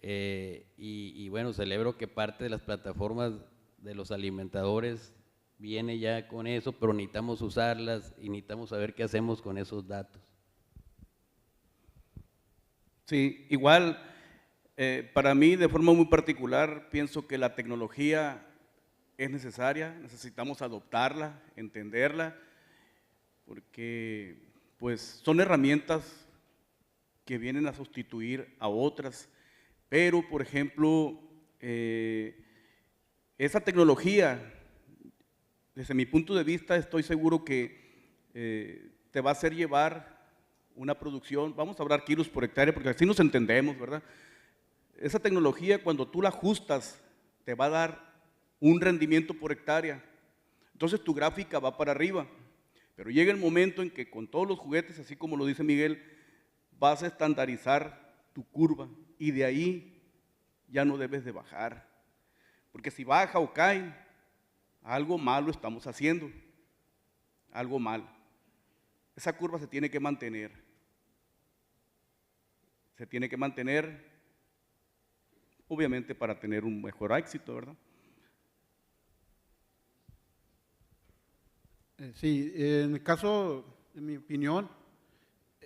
Y bueno, celebro que parte de las plataformas de los alimentadores viene ya con eso, pero necesitamos usarlas y necesitamos saber qué hacemos con esos datos. Sí, igual Para mí, de forma muy particular, pienso que la tecnología es necesaria, necesitamos adoptarla, entenderla, porque pues son herramientas que vienen a sustituir a otras, pero por ejemplo, esa tecnología, desde mi punto de vista, estoy seguro que te va a hacer llevar una producción, vamos a hablar kilos por hectárea, porque así nos entendemos, ¿verdad? Esa tecnología, cuando tú la ajustas, te va a dar un rendimiento por hectárea. Entonces tu gráfica va para arriba. Pero llega el momento en que con todos los juguetes, así como lo dice Miguel, vas a estandarizar tu curva y de ahí ya no debes de bajar. Porque si baja o cae, algo malo estamos haciendo. Algo mal. Esa curva se tiene que mantener. Se tiene que mantener, obviamente, para tener un mejor éxito, ¿verdad? Sí, en el caso, en mi opinión,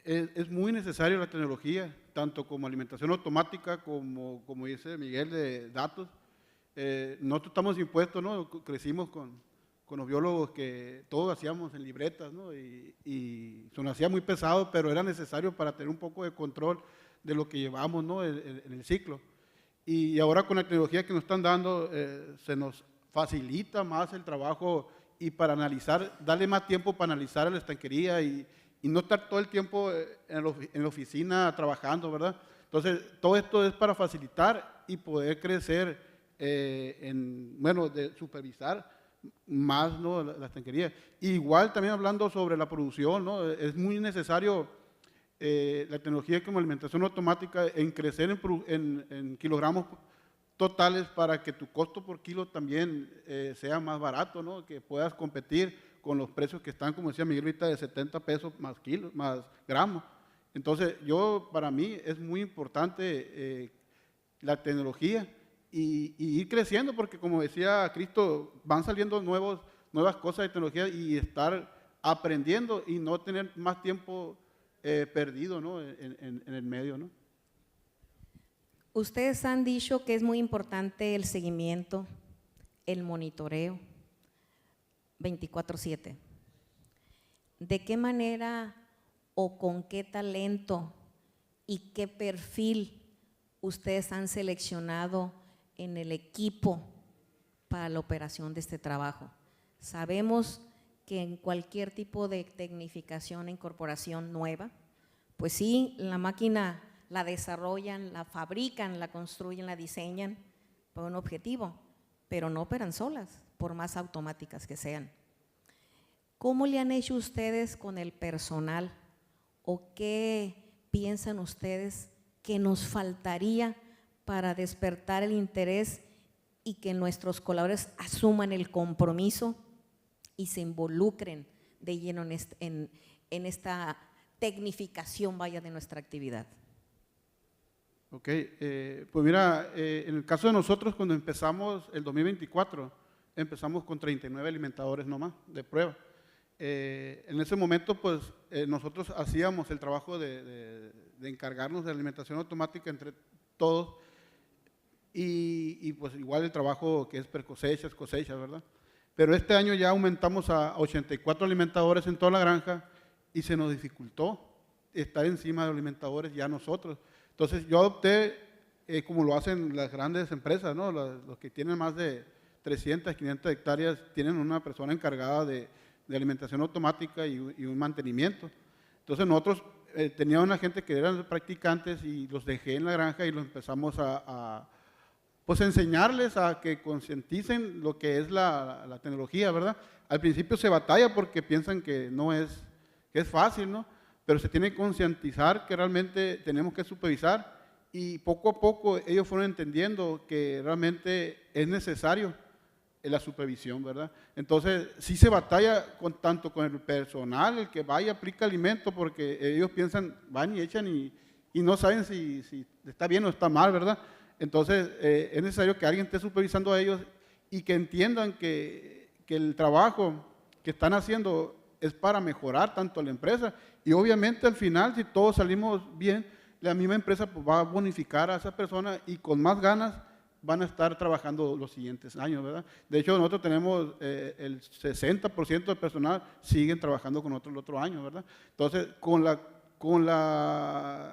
es muy necesario la tecnología, tanto como alimentación automática, como dice Miguel, de datos. Nosotros estamos impuestos, ¿no? Crecimos con los biólogos que todos hacíamos en libretas, ¿no? Y se nos hacía muy pesado, pero era necesario para tener un poco de control de lo que llevamos, ¿no? en el ciclo. Y ahora con la tecnología que nos están dando, se nos facilita más el trabajo y para analizar, darle más tiempo para analizar la estanquería y no estar todo el tiempo en la oficina trabajando, ¿verdad? Entonces, todo esto es para facilitar y poder crecer, de supervisar más, ¿no? la estanquería. Igual también hablando sobre la producción, ¿no? Es muy necesario la tecnología como alimentación automática en crecer en kilogramos totales para que tu costo por kilo también sea más barato, ¿no? Que puedas competir con los precios que están, como decía Miguel ahorita, de 70 pesos más kilos, más gramos. Entonces, para mí es muy importante la tecnología y ir creciendo, porque como decía Cristo, van saliendo nuevas cosas de tecnología y estar aprendiendo y no tener más tiempo perdido, ¿no? en el medio, ¿no? Ustedes han dicho que es muy importante el seguimiento, el monitoreo 24/7. ¿De qué manera o con qué talento y qué perfil ustedes han seleccionado en el equipo para la operación de este trabajo? Sabemos que en cualquier tipo de tecnificación e incorporación nueva, pues sí, la máquina la desarrollan, la fabrican, la construyen, la diseñan por un objetivo, pero no operan solas, por más automáticas que sean. ¿Cómo le han hecho ustedes con el personal o qué piensan ustedes que nos faltaría para despertar el interés y que nuestros colaboradores asuman el compromiso y se involucren de lleno en esta tecnificación, de nuestra actividad? Ok, pues mira, en el caso de nosotros, cuando empezamos el 2024, empezamos con 39 alimentadores nomás de prueba. En ese momento, pues nosotros hacíamos el trabajo de encargarnos de alimentación automática entre todos y pues igual el trabajo que es cosechas, ¿verdad? Pero este año ya aumentamos a 84 alimentadores en toda la granja y se nos dificultó estar encima de los alimentadores ya nosotros. Entonces yo adopté, como lo hacen las grandes empresas, ¿no? Los que tienen más de 300, 500 hectáreas, tienen una persona encargada de alimentación automática y un mantenimiento. Entonces nosotros teníamos una gente que eran practicantes y los dejé en la granja y los empezamos pues enseñarles a que concienticen lo que es la tecnología, ¿verdad? Al principio se batalla porque piensan que que es fácil, ¿no? Pero se tiene que concientizar que realmente tenemos que supervisar y poco a poco ellos fueron entendiendo que realmente es necesario la supervisión, ¿verdad? Entonces, sí se batalla tanto con el personal, el que vaya, aplica alimento, porque ellos piensan, van y echan y no saben si está bien o está mal, ¿verdad? Entonces, es necesario que alguien esté supervisando a ellos y que entiendan que el trabajo que están haciendo es para mejorar tanto a la empresa y obviamente al final, si todos salimos bien, la misma empresa pues, va a bonificar a esa persona y con más ganas van a estar trabajando los siguientes años, ¿verdad? De hecho, nosotros tenemos el 60% del personal siguen trabajando con nosotros el otro año, ¿verdad? Entonces, con las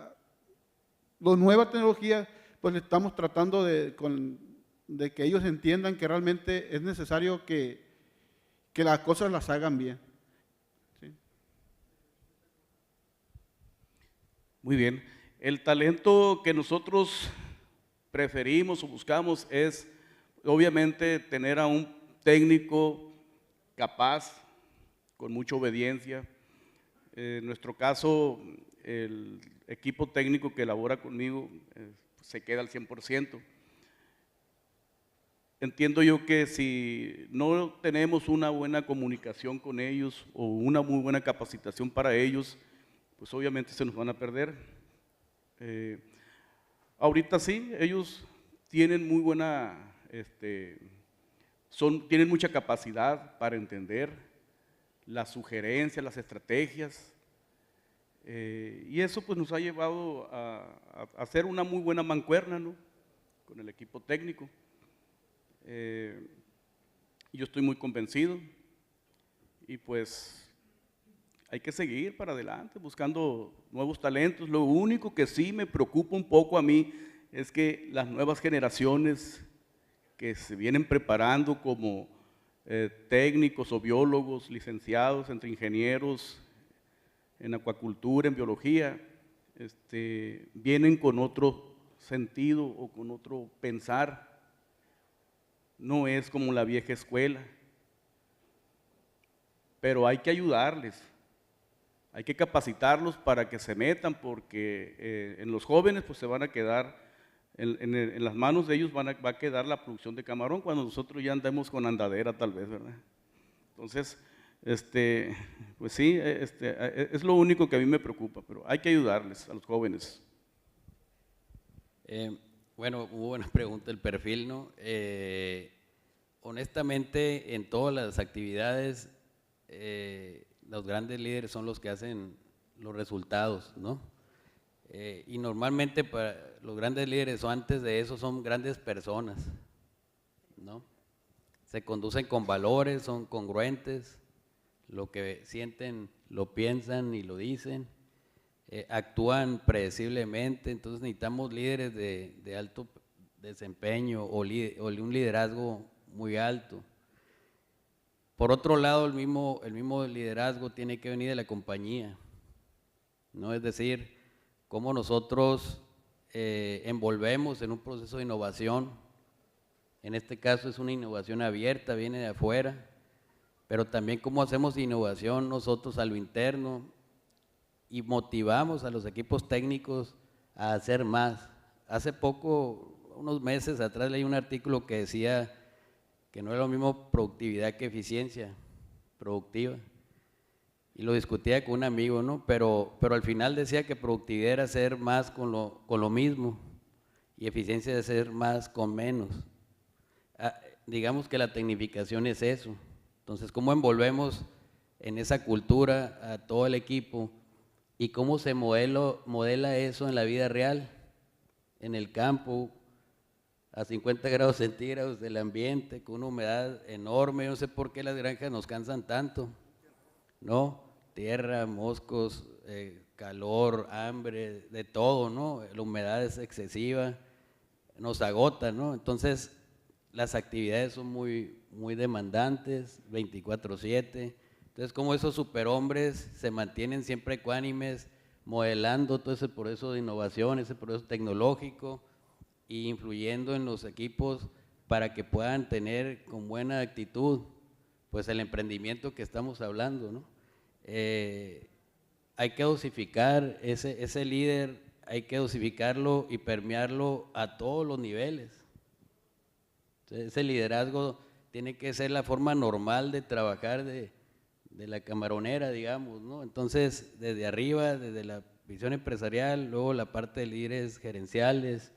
nuevas tecnologías, pues estamos tratando de que ellos entiendan que realmente es necesario que las cosas las hagan bien. ¿Sí? Muy bien. El talento que nosotros preferimos o buscamos es, obviamente, tener a un técnico capaz, con mucha obediencia. En nuestro caso, el equipo técnico que elabora conmigo se queda al 100%. Entiendo yo que si no tenemos una buena comunicación con ellos o una muy buena capacitación para ellos, pues obviamente se nos van a perder. Ahorita sí, ellos tienen muy buena, tienen mucha capacidad para entender las sugerencias, las estrategias, y eso pues nos ha llevado a hacer una muy buena mancuerna, ¿no?, con el equipo técnico. Yo estoy muy convencido y pues hay que seguir para adelante buscando nuevos talentos. Lo único que sí me preocupa un poco a mí es que las nuevas generaciones que se vienen preparando como técnicos o biólogos, licenciados, entre ingenieros en acuacultura, en biología, vienen con otro sentido o con otro pensar. No es como la vieja escuela, pero hay que ayudarles, hay que capacitarlos para que se metan, porque en los jóvenes pues se van a quedar, en las manos de ellos va a quedar la producción de camarón cuando nosotros ya andemos con andadera tal vez, ¿verdad? Entonces, pues sí, es lo único que a mí me preocupa, pero hay que ayudarles a los jóvenes. Bueno, hubo buena pregunta el perfil, ¿no? Honestamente, en todas las actividades, los grandes líderes son los que hacen los resultados, ¿no? Y normalmente para los grandes líderes o antes de eso son grandes personas, ¿no? Se conducen con valores, son congruentes, lo que sienten lo piensan y lo dicen. Actúan predeciblemente, entonces necesitamos líderes de alto desempeño o un liderazgo muy alto. Por otro lado, el mismo liderazgo tiene que venir de la compañía, ¿no? Es decir, cómo nosotros envolvemos en un proceso de innovación. En este caso es una innovación abierta, viene de afuera, pero también cómo hacemos innovación nosotros a lo interno, y motivamos a los equipos técnicos a hacer más. Hace poco, unos meses atrás, leí un artículo que decía que no es lo mismo productividad que eficiencia productiva. Y lo discutía con un amigo, ¿no? Pero al final decía que productividad era hacer más con lo mismo y eficiencia es hacer más con menos. Digamos que la tecnificación es eso. Entonces, ¿cómo envolvemos en esa cultura a todo el equipo? ¿Y cómo se modela eso en la vida real? En el campo, a 50 grados centígrados del ambiente, con una humedad enorme. Yo no sé por qué las granjas nos cansan tanto, ¿no? Tierra, moscos, calor, hambre, de todo, ¿no? La humedad es excesiva, nos agota, ¿no? Entonces, las actividades son muy, muy demandantes, 24/7. Entonces, cómo esos superhombres se mantienen siempre ecuánimes, modelando todo ese proceso de innovación, ese proceso tecnológico, e influyendo en los equipos para que puedan tener con buena actitud pues el emprendimiento que estamos hablando, ¿no? Hay que dosificar ese líder, hay que dosificarlo y permearlo a todos los niveles. Entonces, ese liderazgo tiene que ser la forma normal de trabajar de la camaronera, digamos, ¿no? Entonces, desde arriba, desde la visión empresarial, luego la parte de líderes gerenciales,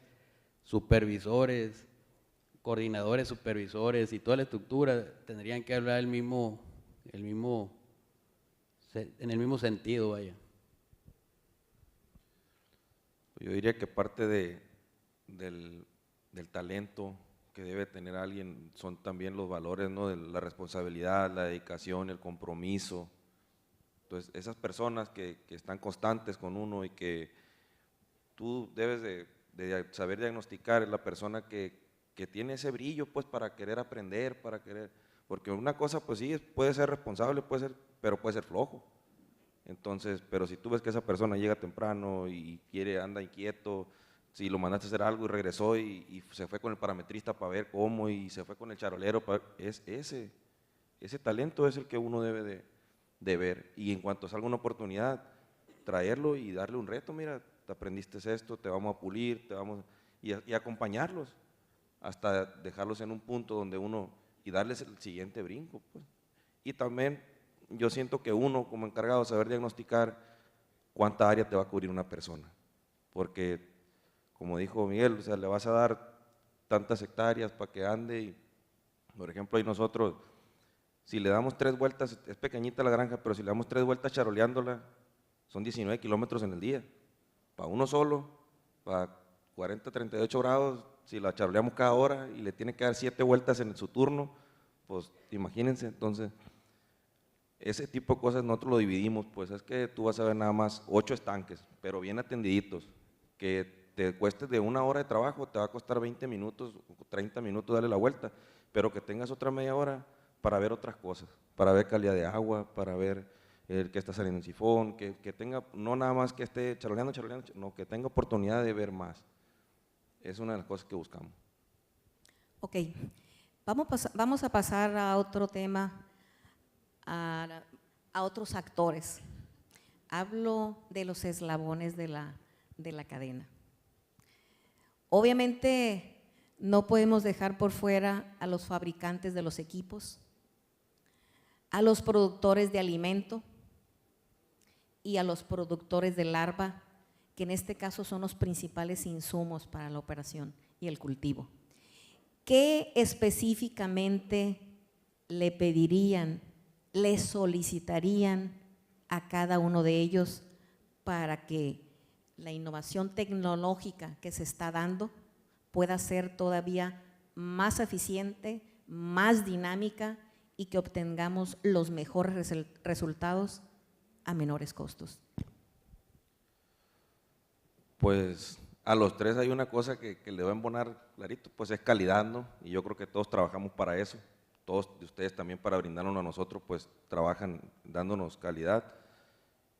supervisores, coordinadores, supervisores y toda la estructura tendrían que hablar en el mismo sentido, vaya. Yo diría que parte del talento que debe tener alguien son también los valores, ¿no? De la responsabilidad, la dedicación, el compromiso. Entonces, esas personas que están constantes con uno y que tú debes de saber diagnosticar, es la persona que tiene ese brillo pues para querer aprender, porque una cosa pues sí, puede ser responsable, pero puede ser flojo. Entonces, pero si tú ves que esa persona llega temprano y anda inquieto, si lo mandaste a hacer algo y regresó y se fue con el parametrista para ver cómo y se fue con el charolero, ese talento es el que uno debe de ver. Y en cuanto salga una oportunidad, traerlo y darle un reto, mira, te aprendiste esto, te vamos a pulir, y acompañarlos hasta dejarlos en un punto donde y darles el siguiente brinco, pues. Y también yo siento que uno como encargado de saber diagnosticar cuánta área te va a cubrir una persona, porque como dijo Miguel, o sea, le vas a dar tantas hectáreas para que ande y, por ejemplo, ahí nosotros, si le damos 3 vueltas, es pequeñita la granja, pero si le damos 3 vueltas charoleándola, son 19 kilómetros en el día, para uno solo, para 40, 38 grados, si la charoleamos cada hora y le tiene que dar 7 vueltas en su turno, pues imagínense. Entonces, ese tipo de cosas nosotros lo dividimos, pues es que tú vas a ver nada más 8 estanques, pero bien atendiditos, que te cueste de 1 hora de trabajo, te va a costar 20 minutos, 30 minutos darle la vuelta, pero que tengas otra media hora para ver otras cosas, para ver calidad de agua, para ver que está saliendo un sifón, que tenga, no nada más que esté charoleando, no, que tenga oportunidad de ver más. Es una de las cosas que buscamos. Ok, vamos a pasar a otro tema, a otros actores. Hablo de los eslabones de la cadena. Obviamente no podemos dejar por fuera a los fabricantes de los equipos, a los productores de alimento y a los productores de larva, que en este caso son los principales insumos para la operación y el cultivo. ¿Qué específicamente le pedirían, le solicitarían a cada uno de ellos para que la innovación tecnológica que se está dando pueda ser todavía más eficiente, más dinámica y que obtengamos los mejores resultados a menores costos? Pues a los 3 hay una cosa que le va a embonar clarito, pues es calidad, ¿no? Y yo creo que todos trabajamos para eso, todos de ustedes también para brindarnos a nosotros, pues trabajan dándonos calidad,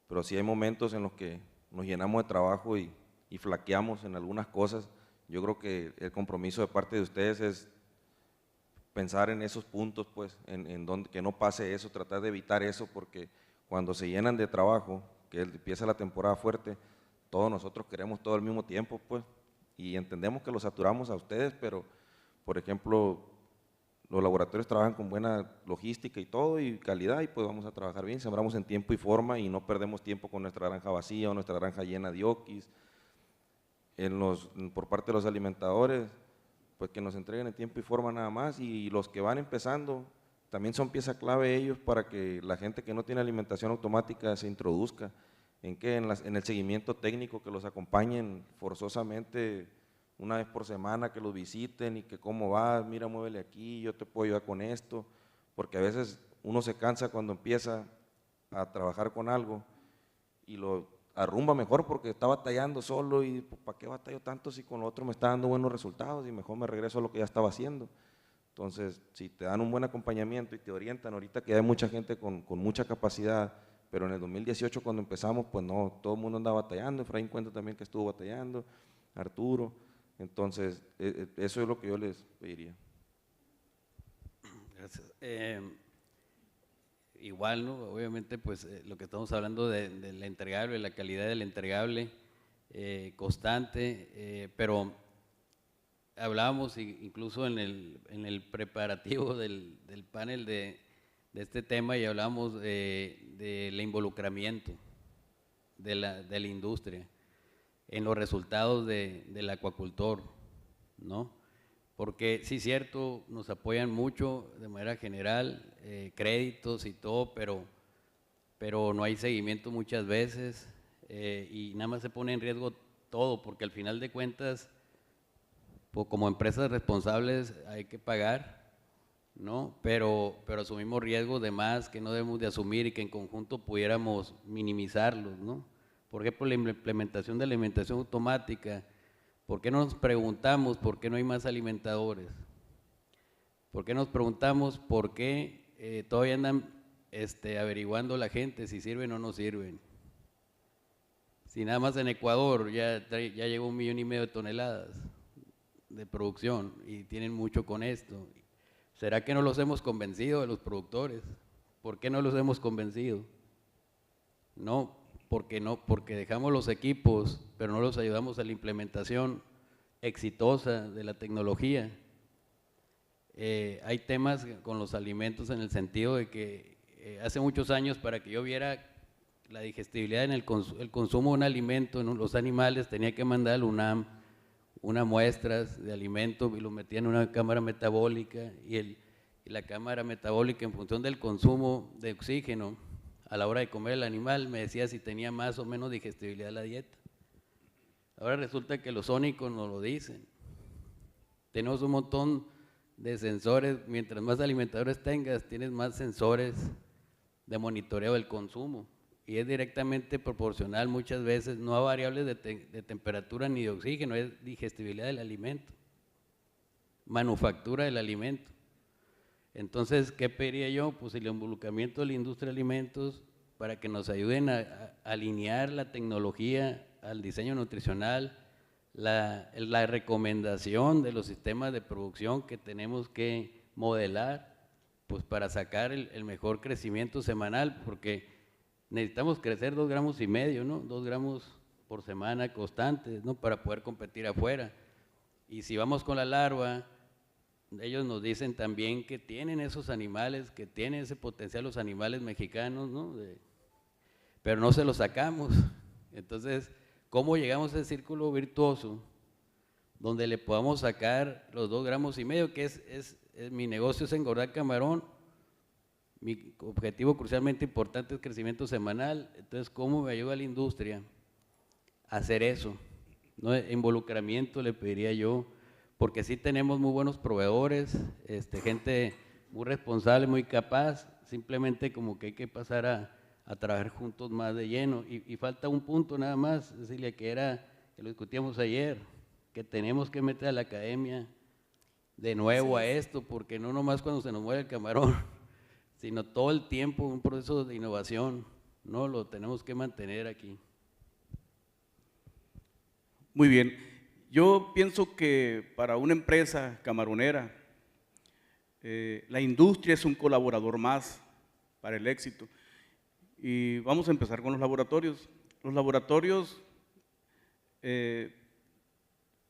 pero sí hay momentos en los que nos llenamos de trabajo y flaqueamos en algunas cosas. Yo creo que el compromiso de parte de ustedes es pensar en esos puntos, pues, en donde que no pase eso, tratar de evitar eso, porque cuando se llenan de trabajo, que empieza la temporada fuerte, todos nosotros queremos todo al mismo tiempo, pues, y entendemos que los saturamos a ustedes, pero, por ejemplo, los laboratorios trabajan con buena logística y todo, y calidad, y pues vamos a trabajar bien, sembramos en tiempo y forma, y no perdemos tiempo con nuestra granja vacía o nuestra granja llena de oquis. Por parte de los alimentadores, pues que nos entreguen en tiempo y forma nada más, y los que van empezando, también son pieza clave ellos para que la gente que no tiene alimentación automática se introduzca. En el seguimiento técnico, que los acompañen forzosamente una vez por semana, que los visiten y que cómo vas, mira, muévele aquí, yo te puedo ayudar con esto, porque a veces uno se cansa cuando empieza a trabajar con algo y lo arrumba mejor porque está batallando solo y pues, ¿para qué batallo tanto si con lo otro me está dando buenos resultados y mejor me regreso a lo que ya estaba haciendo? Entonces, si te dan un buen acompañamiento y te orientan, ahorita que hay mucha gente con mucha capacidad, pero en el 2018 cuando empezamos, pues no, todo el mundo andaba batallando, Efraín cuenta también que estuvo batallando, Arturo, entonces eso es lo que yo les pediría. Gracias. Igual, ¿no? Obviamente, pues lo que estamos hablando de la entregable, la calidad del entregable, constante, pero hablábamos incluso en el preparativo del panel de este tema y hablamos del involucramiento de la industria en los resultados del acuacultor, ¿no? Porque sí, cierto, nos apoyan mucho de manera general, créditos y todo, pero no hay seguimiento muchas veces y nada más se pone en riesgo todo, porque al final de cuentas, pues, como empresas responsables hay que pagar, ¿no? Pero asumimos riesgos de más que no debemos de asumir y que en conjunto pudiéramos minimizarlos, ¿no? Por ejemplo, la implementación de alimentación automática. ¿Por qué no nos preguntamos por qué no hay más alimentadores? ¿Por qué nos preguntamos por qué todavía andan averiguando la gente si sirven o no sirven? Si nada más en Ecuador ya llegó 1,5 millones de toneladas de producción y tienen mucho con esto. ¿Será que no los hemos convencido de los productores? ¿Por qué no los hemos convencido? No, porque dejamos los equipos, pero no los ayudamos a la implementación exitosa de la tecnología. Hay temas con los alimentos en el sentido de que hace muchos años, para que yo viera la digestibilidad en el consumo de un alimento en los animales, tenía que mandar al UNAM unas muestras de alimento y lo metía en una cámara metabólica y la cámara metabólica, en función del consumo de oxígeno a la hora de comer el animal, me decía si tenía más o menos digestibilidad la dieta. Ahora resulta que los sónicos nos lo dicen. Tenemos un montón de sensores, mientras más alimentadores tengas, tienes más sensores de monitoreo del consumo, y es directamente proporcional muchas veces, no a variables de temperatura ni de oxígeno, es digestibilidad del alimento, manufactura del alimento. Entonces, ¿qué pediría yo? Pues el involucramiento de la industria de alimentos para que nos ayuden a alinear la tecnología al diseño nutricional, la recomendación de los sistemas de producción que tenemos que modelar, pues para sacar el mejor crecimiento semanal, porque necesitamos crecer 2,5 gramos, ¿no? 2 gramos por semana constantes, ¿no? Para poder competir afuera. Y si vamos con la larva, ellos nos dicen también que tienen esos animales, que tienen ese potencial los animales mexicanos, ¿no? Pero no se los sacamos. Entonces, ¿cómo llegamos a ese círculo virtuoso donde le podamos sacar los 2,5 gramos, que mi negocio es engordar camarón? Mi objetivo crucialmente importante es crecimiento semanal. Entonces, ¿cómo me ayuda la industria a hacer eso? ¿No? Involucramiento le pediría yo, porque sí tenemos muy buenos proveedores, gente muy responsable, muy capaz, simplemente como que hay que pasar a trabajar juntos más de lleno. Y falta un punto nada más, Cecilia, que lo discutíamos ayer, que tenemos que meter a la academia de nuevo a esto, porque no nomás cuando se nos muere el camarón, sino todo el tiempo un proceso de innovación, ¿no? Lo tenemos que mantener aquí. Muy bien. Yo pienso que para una empresa camaronera, la industria es un colaborador más para el éxito. Y vamos a empezar con los laboratorios. Los laboratorios,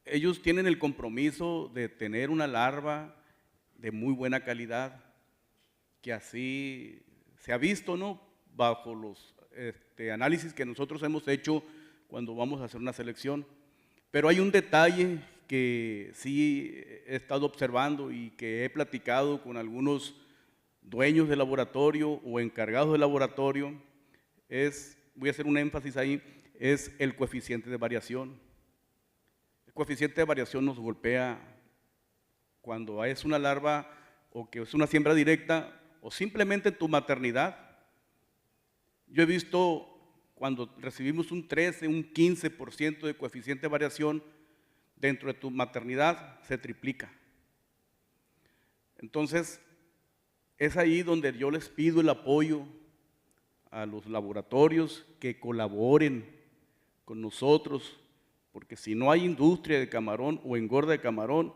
ellos tienen el compromiso de tener una larva de muy buena calidad, que así se ha visto, ¿no? Bajo los análisis que nosotros hemos hecho cuando vamos a hacer una selección. Pero hay un detalle que sí he estado observando y que he platicado con algunos dueños de laboratorio o encargados de laboratorio, voy a hacer un énfasis ahí, es el coeficiente de variación. El coeficiente de variación nos golpea cuando es una larva o que es una siembra directa o simplemente en tu maternidad. Yo he visto cuando recibimos un 13, un 15% de coeficiente de variación, dentro de tu maternidad se triplica. Entonces, es ahí donde yo les pido el apoyo a los laboratorios que colaboren con nosotros, porque si no hay industria de camarón o engorda de camarón,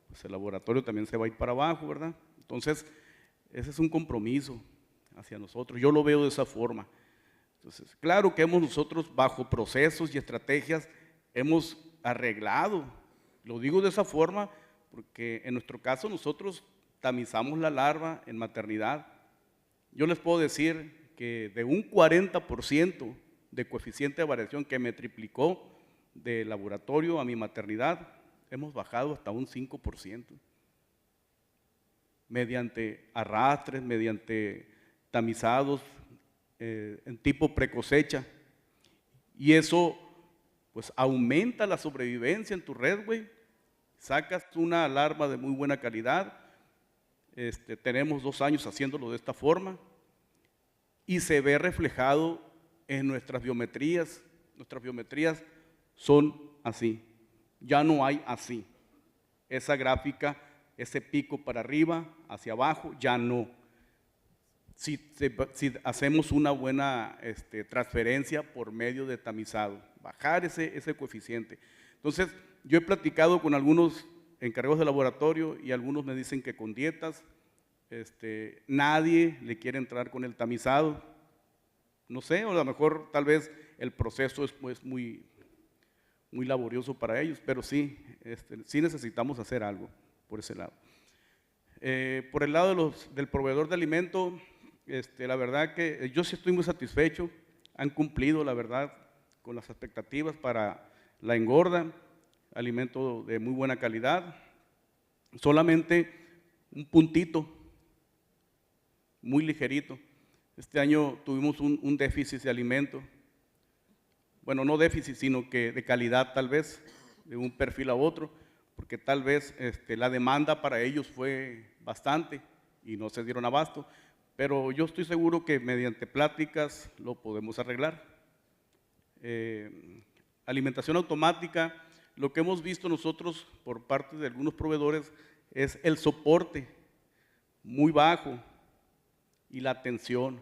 pues el laboratorio también se va a ir para abajo, ¿verdad? Entonces, ese es un compromiso hacia nosotros. Yo lo veo de esa forma. Entonces, claro que nosotros bajo procesos y estrategias hemos arreglado, lo digo de esa forma porque en nuestro caso nosotros tamizamos la larva en maternidad. Yo les puedo decir que de un 40% de coeficiente de variación que me triplicó de laboratorio a mi maternidad, hemos bajado hasta un 5%. Mediante arrastres, mediante tamizados, en tipo precosecha, y eso pues aumenta la sobrevivencia en tu red, güey. Sacas una alarma de muy buena calidad. Tenemos 2 años haciéndolo de esta forma y se ve reflejado en nuestras biometrías. Nuestras biometrías son así, ya no hay así. Esa gráfica, ese pico para arriba, hacia abajo, ya no. Si hacemos una buena transferencia por medio de tamizado, bajar ese coeficiente. Entonces, yo he platicado con algunos encargados de laboratorio y algunos me dicen que con dietas, nadie le quiere entrar con el tamizado. No sé, o a lo mejor tal vez el proceso es pues, muy laborioso para ellos, pero sí, sí necesitamos hacer algo por ese lado. Por el lado del proveedor de alimento, la verdad que yo sí estoy muy satisfecho, han cumplido la verdad con las expectativas para la engorda, alimento de muy buena calidad, solamente un puntito, muy ligerito. Este año tuvimos un déficit de alimento, bueno, no déficit, sino que de calidad tal vez, de un perfil a otro, porque tal vez la demanda para ellos fue bastante y no se dieron abasto, pero yo estoy seguro que mediante pláticas lo podemos arreglar. Alimentación automática, lo que hemos visto nosotros por parte de algunos proveedores es el soporte muy bajo y la atención.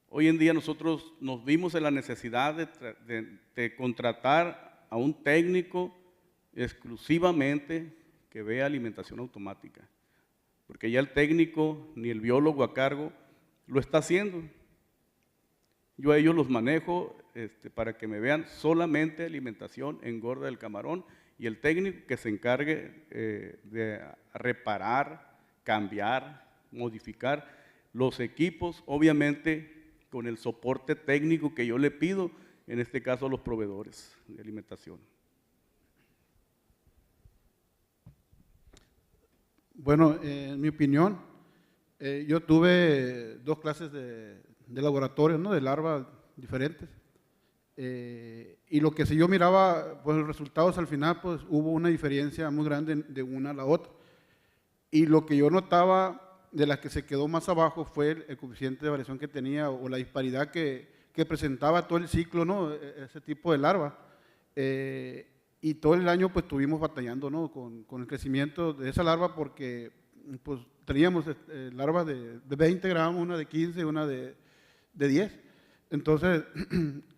Hoy en día nosotros nos vimos en la necesidad de contratar a un técnico exclusivamente que vea alimentación automática, porque ya el técnico ni el biólogo a cargo lo está haciendo. Yo a ellos los manejo para que me vean solamente alimentación engorda del camarón y el técnico que se encargue de reparar, cambiar, modificar los equipos, obviamente con el soporte técnico que yo le pido, en este caso a los proveedores de alimentación. Bueno, en mi opinión, yo tuve 2 clases de laboratorio, ¿no? De larvas diferentes. Y lo que sí yo miraba, pues los resultados al final, pues hubo una diferencia muy grande de una a la otra. Y lo que yo notaba de las que se quedó más abajo fue el coeficiente de variación que tenía o la disparidad que presentaba todo el ciclo, ¿no? Ese tipo de larva. Y todo el año pues estuvimos batallando, ¿no? con el crecimiento de esa larva porque pues teníamos larvas de 20 gramos, una de 15, una de 10. Entonces,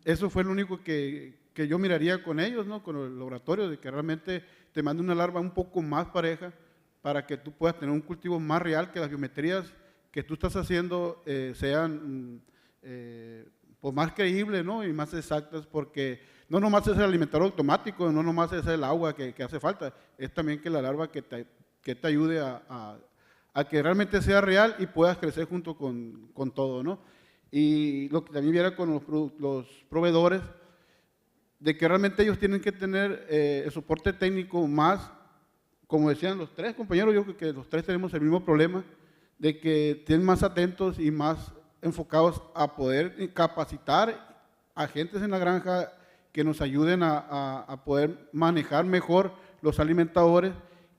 eso fue lo único que yo miraría con ellos, ¿no? Con el laboratorio, de que realmente te mande una larva un poco más pareja para que tú puedas tener un cultivo más real, que las biometrías que tú estás haciendo sean pues más creíbles, ¿no? Y más exactas, porque no nomás es el alimentador automático, no nomás es el agua que hace falta, es también que la larva que te ayude a que realmente sea real y puedas crecer junto con todo, ¿no? Y lo que también viera con los proveedores, de que realmente ellos tienen que tener el soporte técnico más, como decían los 3 compañeros, yo creo que los 3 tenemos el mismo problema, de que estén más atentos y más enfocados a poder capacitar a agentes en la granja que nos ayuden a poder manejar mejor los alimentadores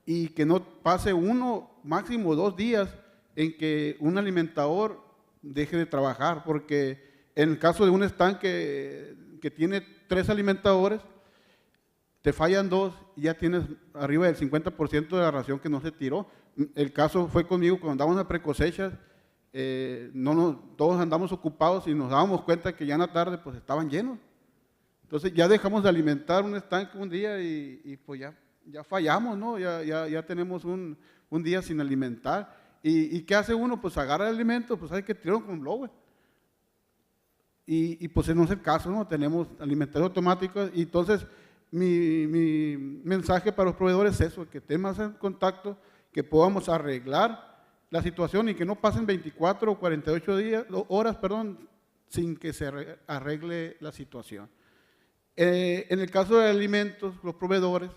y que no pase 1, máximo 2 días en que un alimentador deje de trabajar, porque en el caso de un estanque que tiene 3 alimentadores, te fallan 2 y ya tienes arriba del 50% de la ración que no se tiró. El caso fue conmigo cuando andábamos a precosechas, todos andamos ocupados y nos dábamos cuenta que ya en la tarde pues estaban llenos. Entonces ya dejamos de alimentar un estanque un día y pues ya fallamos, ¿no? Ya tenemos un día sin alimentar. ¿Y qué hace uno? Pues agarra el alimento, pues hay que tirarlo con blower. Y pues no es el caso, ¿no? Tenemos alimentarios automáticos y entonces mi mensaje para los proveedores es eso, que estén más en contacto, que podamos arreglar la situación y que no pasen 24 o 48 horas sin que se arregle la situación. En el caso de alimentos, los proveedores,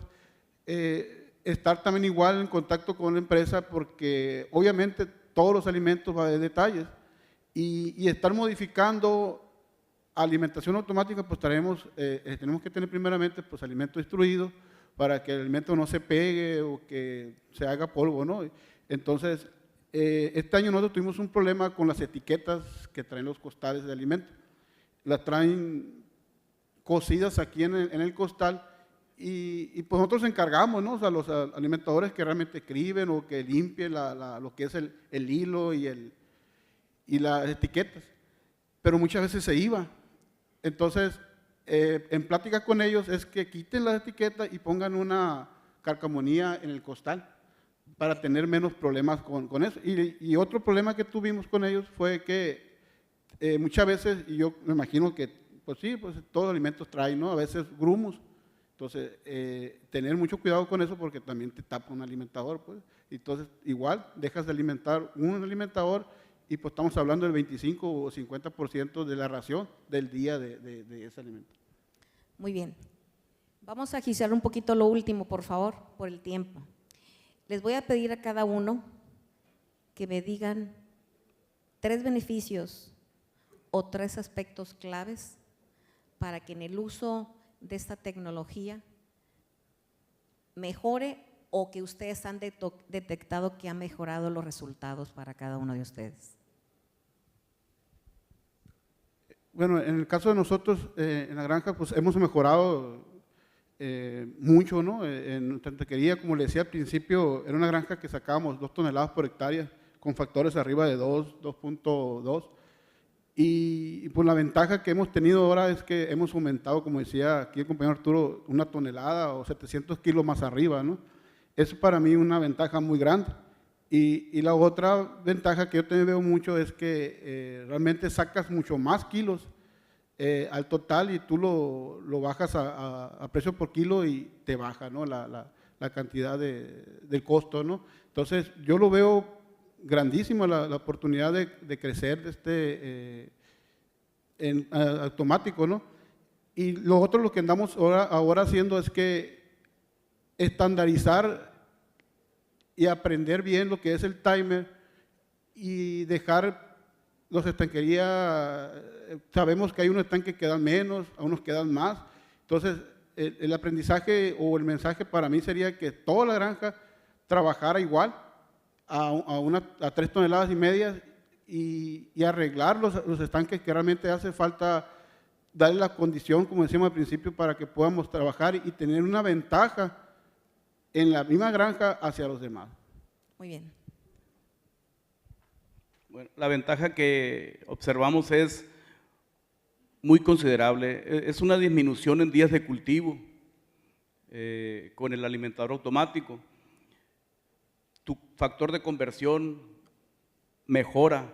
estar también igual en contacto con la empresa porque obviamente todos los alimentos van de detalles y estar modificando alimentación automática, pues tenemos que tener primeramente pues alimento instruido para que el alimento no se pegue o que se haga polvo, ¿no? Entonces, este año nosotros tuvimos un problema con las etiquetas que traen los costales de alimento. Las traen cosidas aquí en el costal y pues nosotros encargamos, ¿no? O sea, los alimentadores que realmente escriben o que limpien lo que es el hilo y las etiquetas, pero muchas veces se iba. Entonces, en plática con ellos es que quiten las etiquetas y pongan una calcamonía en el costal para tener menos problemas con eso. Y otro problema que tuvimos con ellos fue que muchas veces, y yo me imagino que, pues sí, pues todos los alimentos traen, ¿no? A veces grumos. Entonces, tener mucho cuidado con eso porque también te tapa un alimentador, pues. Entonces, igual, dejas de alimentar un alimentador y pues estamos hablando del 25 o 50% de la ración del día de ese alimento. Muy bien. Vamos a agilizar un poquito lo último, por favor, por el tiempo. Les voy a pedir a cada uno que me digan 3 beneficios o 3 aspectos claves para que en el uso de esta tecnología mejore o que ustedes han detectado que ha mejorado los resultados para cada uno de ustedes. Bueno, en el caso de nosotros, en la granja, pues hemos mejorado mucho, ¿no? En nuestra taquería, como le decía al principio, era una granja que sacábamos 2 toneladas por hectárea, con factores arriba de 2.2. Y pues la ventaja que hemos tenido ahora es que hemos aumentado, como decía aquí el compañero Arturo, 1 tonelada o 700 kilos más arriba, ¿no? Eso para mí es una ventaja muy grande. Y la otra ventaja que yo también veo mucho es que realmente sacas mucho más kilos al total y tú lo bajas a precio por kilo y te baja, ¿no? la cantidad del costo, ¿no? Entonces yo lo veo grandísimo la oportunidad de crecer en automático, ¿no? Y lo otro, lo que andamos ahora haciendo es que estandarizar y aprender bien lo que es el timer y dejar los estanquerías. Sabemos que hay unos estanques que dan menos, a unos que dan más. Entonces, el aprendizaje o el mensaje para mí sería que toda la granja trabajara igual a 3 toneladas y media y arreglar los estanques que realmente hace falta, darle la condición, como decíamos al principio, para que podamos trabajar y tener una ventaja en la misma granja hacia los demás. Muy bien. Bueno, la ventaja que observamos es muy considerable. Es una disminución en días de cultivo con el alimentador automático. Tu factor de conversión mejora,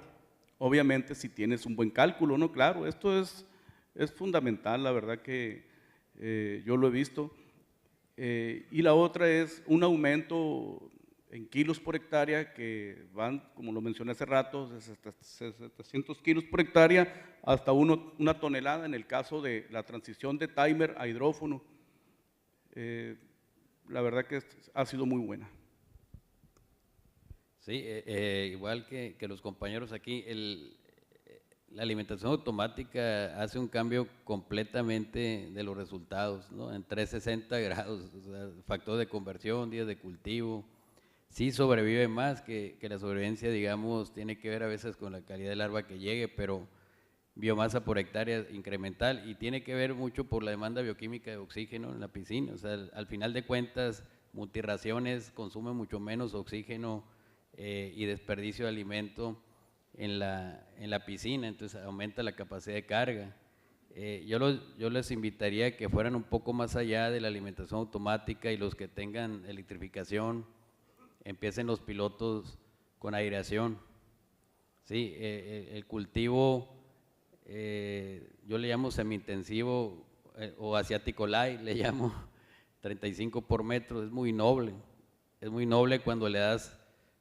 obviamente, si tienes un buen cálculo, ¿no? Claro, esto es fundamental, la verdad que yo lo he visto. Y la otra es un aumento en kilos por hectárea que van, como lo mencioné hace rato, de 700 kilos por hectárea hasta 1 tonelada en el caso de la transición de timer a hidrófono. La verdad que ha sido muy buena. Sí, igual que los compañeros aquí, la alimentación automática hace un cambio completamente de los resultados, ¿no? En 360 grados, o sea, factor de conversión, días de cultivo, sí sobrevive más que la sobrevivencia, digamos, tiene que ver a veces con la calidad del larva que llegue, pero biomasa por hectárea incremental y tiene que ver mucho por la demanda bioquímica de oxígeno en la piscina, o sea, al final de cuentas, multirraciones consumen mucho menos oxígeno y desperdicio de alimento en la piscina, entonces aumenta la capacidad de carga. Yo les invitaría a que fueran un poco más allá de la alimentación automática y los que tengan electrificación, empiecen los pilotos con aireación. Sí, el cultivo, yo le llamo semi-intensivo o asiático light, le llamo 35 por metro, es muy noble cuando le das.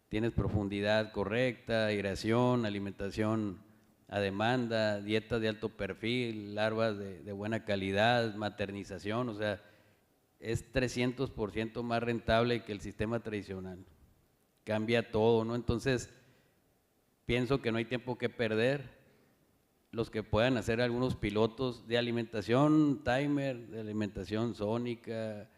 Tienes profundidad correcta, aireación, alimentación a demanda, dietas de alto perfil, larvas de buena calidad, maternización, o sea, es 300% más rentable que el sistema tradicional. Cambia todo, ¿no? Entonces, pienso que no hay tiempo que perder. los que puedan hacer algunos pilotos de alimentación timer, de alimentación sónica,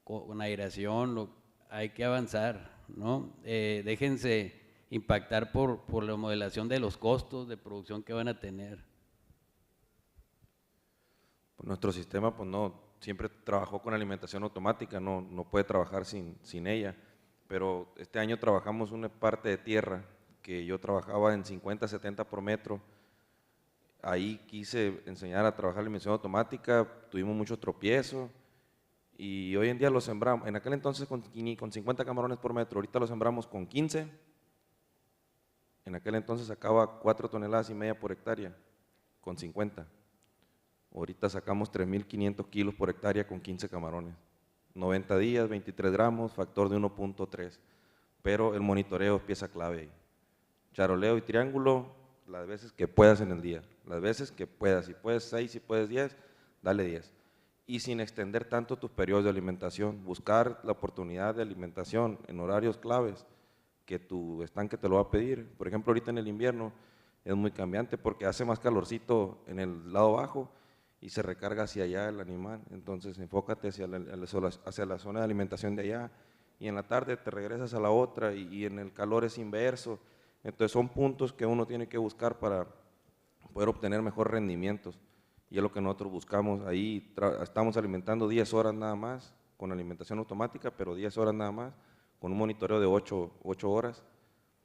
con aireación, hay que avanzar, ¿no? Déjense impactar por la modelación de los costos de producción que van a tener. Pues nuestro sistema pues no, siempre trabajó con alimentación automática, no puede trabajar sin ella, pero este año trabajamos una parte de tierra que yo trabajaba en 50, 70 por metro. Ahí quise enseñar a trabajar alimentación automática, tuvimos mucho tropiezo y hoy en día lo sembramos, en aquel entonces con 50 camarones por metro, ahorita lo sembramos con 15, en aquel entonces sacaba 4,5 toneladas por hectárea con 50, ahorita sacamos 3.500 kilos por hectárea con 15 camarones, 90 días, 23 gramos, factor de 1.3, pero el monitoreo es pieza clave ahí. Charoleo y triángulo las veces que puedas en el día, las veces que puedas, si puedes 6, si puedes 10, dale 10. Y sin extender tanto tus periodos de alimentación, buscar la oportunidad de alimentación en horarios claves que tu estanque te lo va a pedir. Por ejemplo, ahorita en el invierno es muy cambiante porque hace más calorcito en el lado bajo y se recarga hacia allá el animal, entonces enfócate hacia la zona de alimentación de allá y en la tarde te regresas a la otra y en el calor es inverso. Entonces son puntos que uno tiene que buscar para poder obtener mejores rendimientos y es lo que nosotros buscamos. Ahí estamos alimentando 10 horas nada más con alimentación automática, pero 10 horas nada más con un monitoreo de 8 horas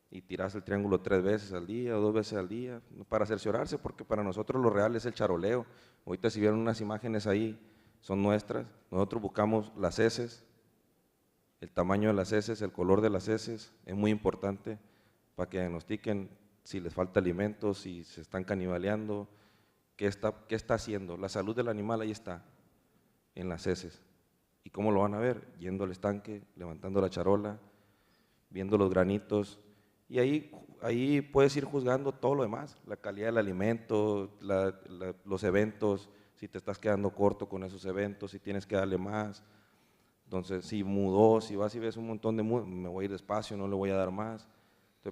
y tiras el triángulo 3 veces al día o 2 veces al día para cerciorarse, porque para nosotros lo real es el charoleo. Ahorita si vieron unas imágenes ahí, son nuestras. Nosotros buscamos las heces, el tamaño de las heces, el color de heces es muy importante para que diagnostiquen si les falta alimento, si se están canibaleando, qué está haciendo. La salud del animal ahí está, en las heces. ¿Y cómo lo van a ver? Yendo al estanque, levantando la charola, viendo los granitos, y ahí puedes ir juzgando todo lo demás, la calidad del alimento, los eventos, si te estás quedando corto con esos eventos, si tienes que darle más. Entonces, si mudó, si vas y ves un montón de me voy a ir despacio, no le voy a dar más.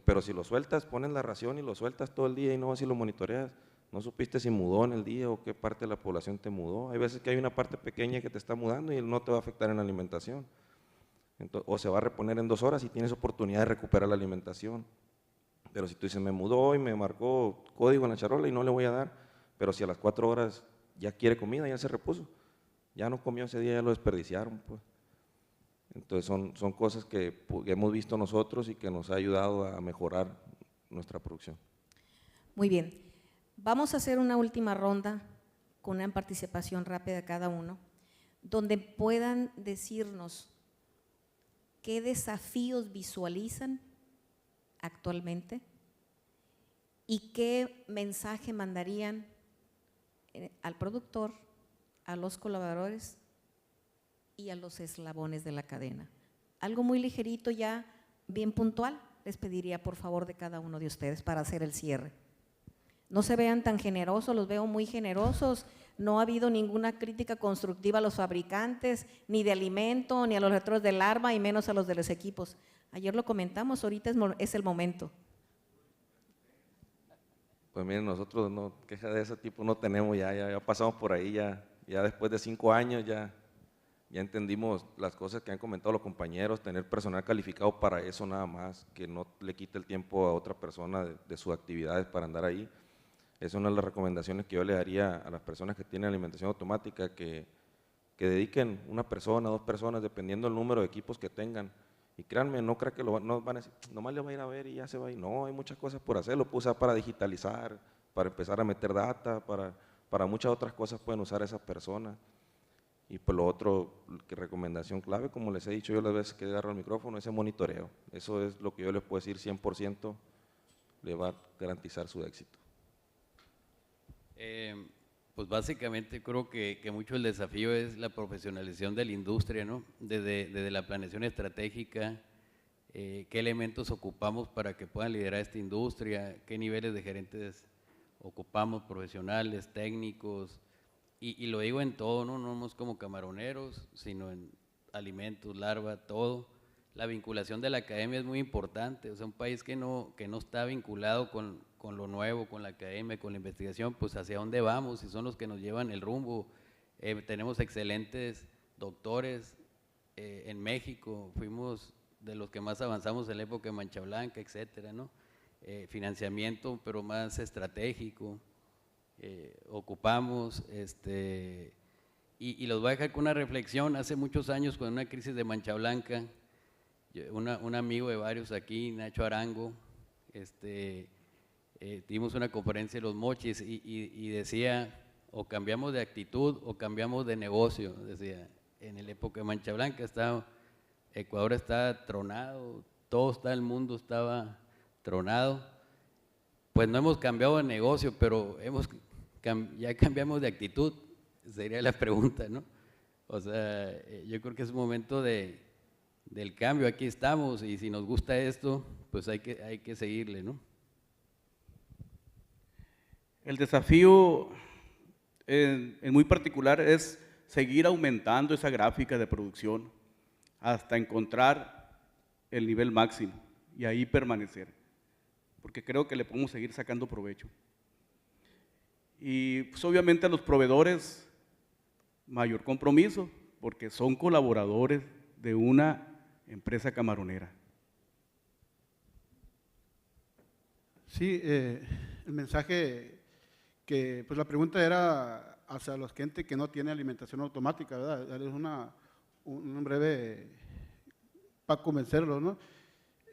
Pero si lo sueltas, pones la ración y lo sueltas todo el día y no vas y lo monitoreas, no supiste si mudó en el día o qué parte de la población te mudó. Hay veces que hay una parte pequeña que te está mudando y no te va a afectar en la alimentación. Entonces, o se va a reponer en 2 horas y tienes oportunidad de recuperar la alimentación. Pero si tú dices, me mudó y me marcó código en la charola y no le voy a dar, pero si a las 4 horas ya quiere comida, ya se repuso, ya no comió ese día, ya lo desperdiciaron, pues. Entonces son cosas que hemos visto nosotros y que nos ha ayudado a mejorar nuestra producción. Muy bien, vamos a hacer una última ronda con una participación rápida de cada uno, donde puedan decirnos qué desafíos visualizan actualmente y qué mensaje mandarían al productor, a los colaboradores y a los eslabones de la cadena. Algo muy ligerito ya, bien puntual, les pediría por favor de cada uno de ustedes para hacer el cierre. No se vean tan generosos, los veo muy generosos, no ha habido ninguna crítica constructiva a los fabricantes, ni de alimento, ni a los retros del arma, y menos a los de los equipos. Ayer lo comentamos, ahorita es el momento. Pues miren, nosotros no, quejas de ese tipo no tenemos, ya pasamos por ahí, ya después de 5 años ya entendimos las cosas que han comentado los compañeros, tener personal calificado para eso nada más, que no le quite el tiempo a otra persona de sus actividades para andar ahí. Es una de las recomendaciones que yo le daría a las personas que tienen alimentación automática, que dediquen 1 persona, 2 personas, dependiendo del número de equipos que tengan. Y créanme, no crean que no van a decir, nomás le va a ir a ver y ya se va a ir. No, hay muchas cosas por hacer, lo puedo usar para digitalizar, para empezar a meter data, para muchas otras cosas pueden usar esas personas. Y por lo otro, recomendación clave, como les he dicho yo las veces que agarro el micrófono, es el monitoreo. Eso es lo que yo les puedo decir 100%, le va a garantizar su éxito. Pues básicamente creo que mucho el desafío es la profesionalización de la industria, ¿no? Desde la planeación estratégica, qué elementos ocupamos para que puedan liderar esta industria, qué niveles de gerentes ocupamos, profesionales, técnicos, y lo digo en todo, ¿no? No somos como camaroneros, sino en alimentos, larva, todo. la vinculación de la academia es muy importante. O sea, un país que no está vinculado con lo nuevo, con la academia, con la investigación, pues hacia dónde vamos, y son los que nos llevan el rumbo. Tenemos excelentes doctores en México, fuimos de los que más avanzamos en la época de Mancha Blanca, etcétera, ¿no? Financiamiento, pero más estratégico, ocupamos, y los voy a dejar con una reflexión. Hace muchos años, con una crisis de Mancha Blanca, un amigo de varios aquí, Nacho Arango, dimos una conferencia en Los Mochis y decía, o cambiamos de actitud o cambiamos de negocio. Decía, en la época de Mancha Blanca Ecuador está tronado, el mundo estaba tronado. Pues no hemos cambiado de negocio, pero ya cambiamos de actitud, sería la pregunta, ¿no? O sea, yo creo que es un momento del cambio. Aquí estamos, y si nos gusta esto, pues hay que seguirle, ¿no? El desafío en muy particular es seguir aumentando esa gráfica de producción hasta encontrar el nivel máximo y ahí permanecer, porque creo que le podemos seguir sacando provecho. Y pues obviamente a los proveedores, mayor compromiso, porque son colaboradores de una empresa camaronera. Sí, el mensaje que, pues la pregunta era hacia los gente que no tiene alimentación automática, ¿verdad? Darles un breve para convencerlos, ¿no?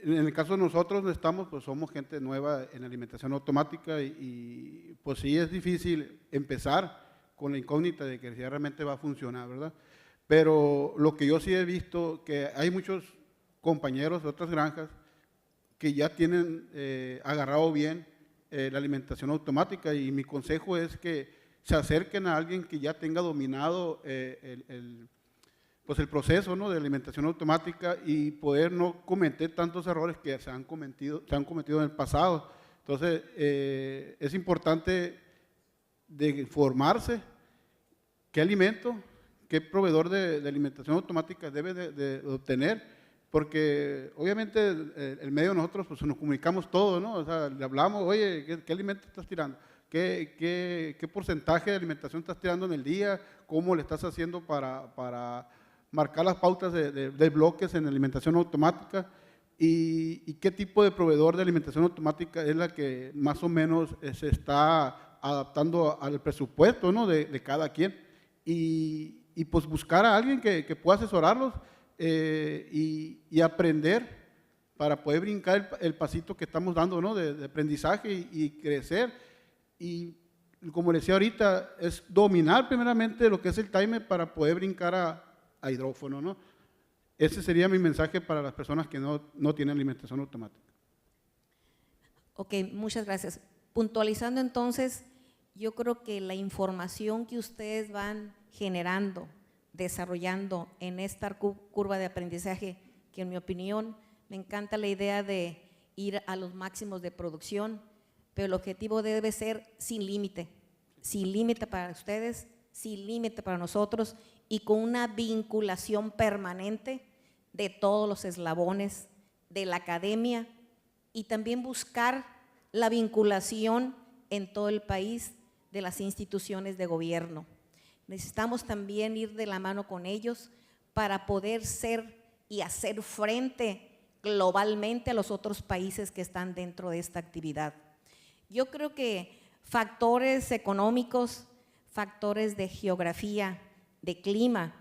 En el caso de nosotros estamos, pues somos gente nueva en alimentación automática y pues sí es difícil empezar con la incógnita de que si realmente va a funcionar, ¿verdad? Pero lo que yo sí he visto, que hay muchos compañeros de otras granjas que ya tienen agarrado bien la alimentación automática, y mi consejo es que se acerquen a alguien que ya tenga dominado pues el proceso, ¿no?, de alimentación automática, y poder no cometer tantos errores que se han cometido en el pasado. Entonces, es importante de formarse qué alimento, qué proveedor de alimentación automática debe de obtener, porque obviamente el medio de nosotros pues nos comunicamos todo, ¿no? O sea, le hablamos, oye, ¿qué alimento estás tirando? ¿Qué porcentaje de alimentación estás tirando en el día? ¿Cómo le estás haciendo para marcar las pautas de bloques en alimentación automática? ¿Y qué tipo de proveedor de alimentación automática es la que más o menos se está adaptando al presupuesto, ¿no?, de cada quien? Y pues buscar a alguien que pueda asesorarlos y aprender para poder brincar el pasito que estamos dando, ¿no?, de aprendizaje y crecer. Y como decía ahorita, es dominar primeramente lo que es el timer para poder brincar a hidrófono, ¿no? Ese sería mi mensaje para las personas que no tienen alimentación automática. Ok, muchas gracias. Puntualizando entonces, yo creo que la información que ustedes van generando, desarrollando en esta curva de aprendizaje, que en mi opinión me encanta la idea de ir a los máximos de producción, pero el objetivo debe ser sin límite para ustedes, sin límite para nosotros, y con una vinculación permanente de todos los eslabones de la academia, y también buscar la vinculación en todo el país de las instituciones de gobierno. Necesitamos también ir de la mano con ellos para poder ser y hacer frente globalmente a los otros países que están dentro de esta actividad. Yo creo que factores económicos, factores de geografía, de clima,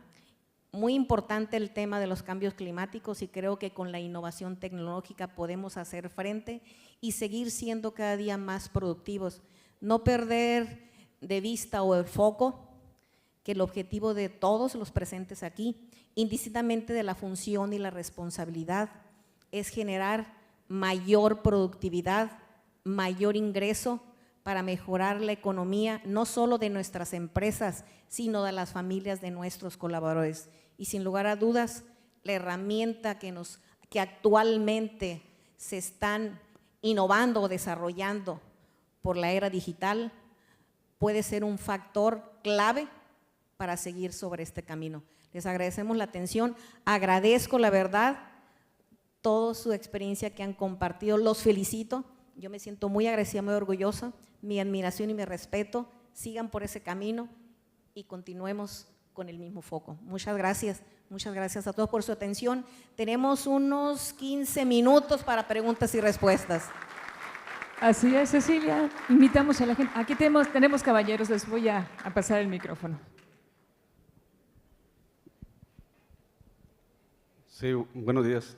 muy importante el tema de los cambios climáticos, y creo que con la innovación tecnológica podemos hacer frente y seguir siendo cada día más productivos. No perder de vista o el foco que el objetivo de todos los presentes aquí, indistintamente de la función y la responsabilidad, es generar mayor productividad, mayor ingreso para mejorar la economía, no solo de nuestras empresas, sino de las familias de nuestros colaboradores. Y sin lugar a dudas, la herramienta que actualmente se están innovando o desarrollando por la era digital puede ser un factor clave para seguir sobre este camino. Les agradecemos la atención, agradezco la verdad toda su experiencia que han compartido. Los felicito, yo me siento muy agradecida, muy orgullosa, mi admiración y mi respeto. Sigan por ese camino y continuemos con el mismo foco. Muchas gracias a todos por su atención. Tenemos unos 15 minutos para preguntas y respuestas. Así es, Cecilia. Invitamos a la gente. Aquí tenemos caballeros, les voy a pasar el micrófono. Sí, buenos días.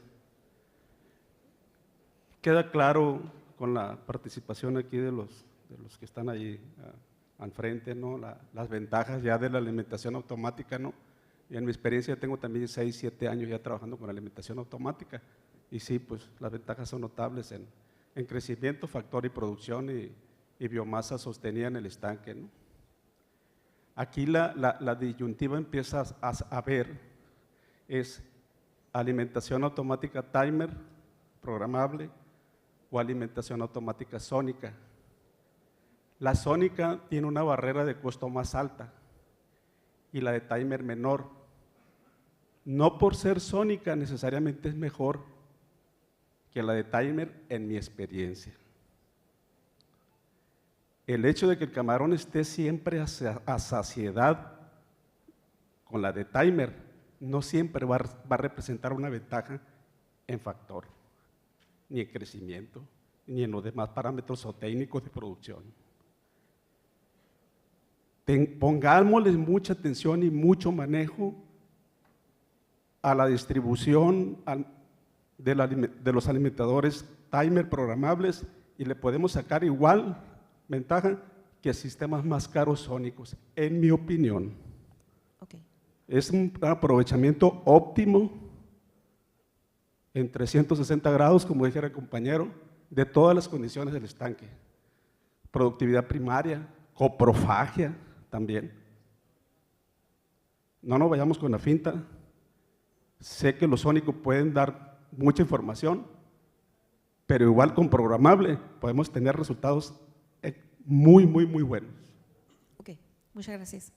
Queda claro con la participación aquí de los que están ahí al frente, ¿no? Las ventajas ya de la alimentación automática, ¿no? Y en mi experiencia tengo también 6, 7 años ya trabajando con alimentación automática y sí, pues las ventajas son notables en crecimiento, factor y producción y biomasa sostenida en el estanque, ¿no? Aquí la disyuntiva empieza a ver es alimentación automática timer, programable, o alimentación automática sónica. La sónica tiene una barrera de costo más alta y la de timer menor. No por ser sónica necesariamente es mejor que la de timer en mi experiencia. El hecho de que el camarón esté siempre a saciedad con la de timer no siempre va a representar una ventaja en factor, ni en crecimiento, ni en los demás parámetros zootécnicos de producción. Pongámosles mucha atención y mucho manejo a la distribución de los alimentadores timer programables y le podemos sacar igual ventaja que sistemas más caros sónicos, en mi opinión. Okay. Es un aprovechamiento óptimo en 360 grados, como dijera el compañero, de todas las condiciones del estanque. Productividad primaria, coprofagia también. No nos vayamos con la finta. Sé que los sónicos pueden dar mucha información, pero igual con programable podemos tener resultados muy, muy, muy buenos. Ok, muchas gracias.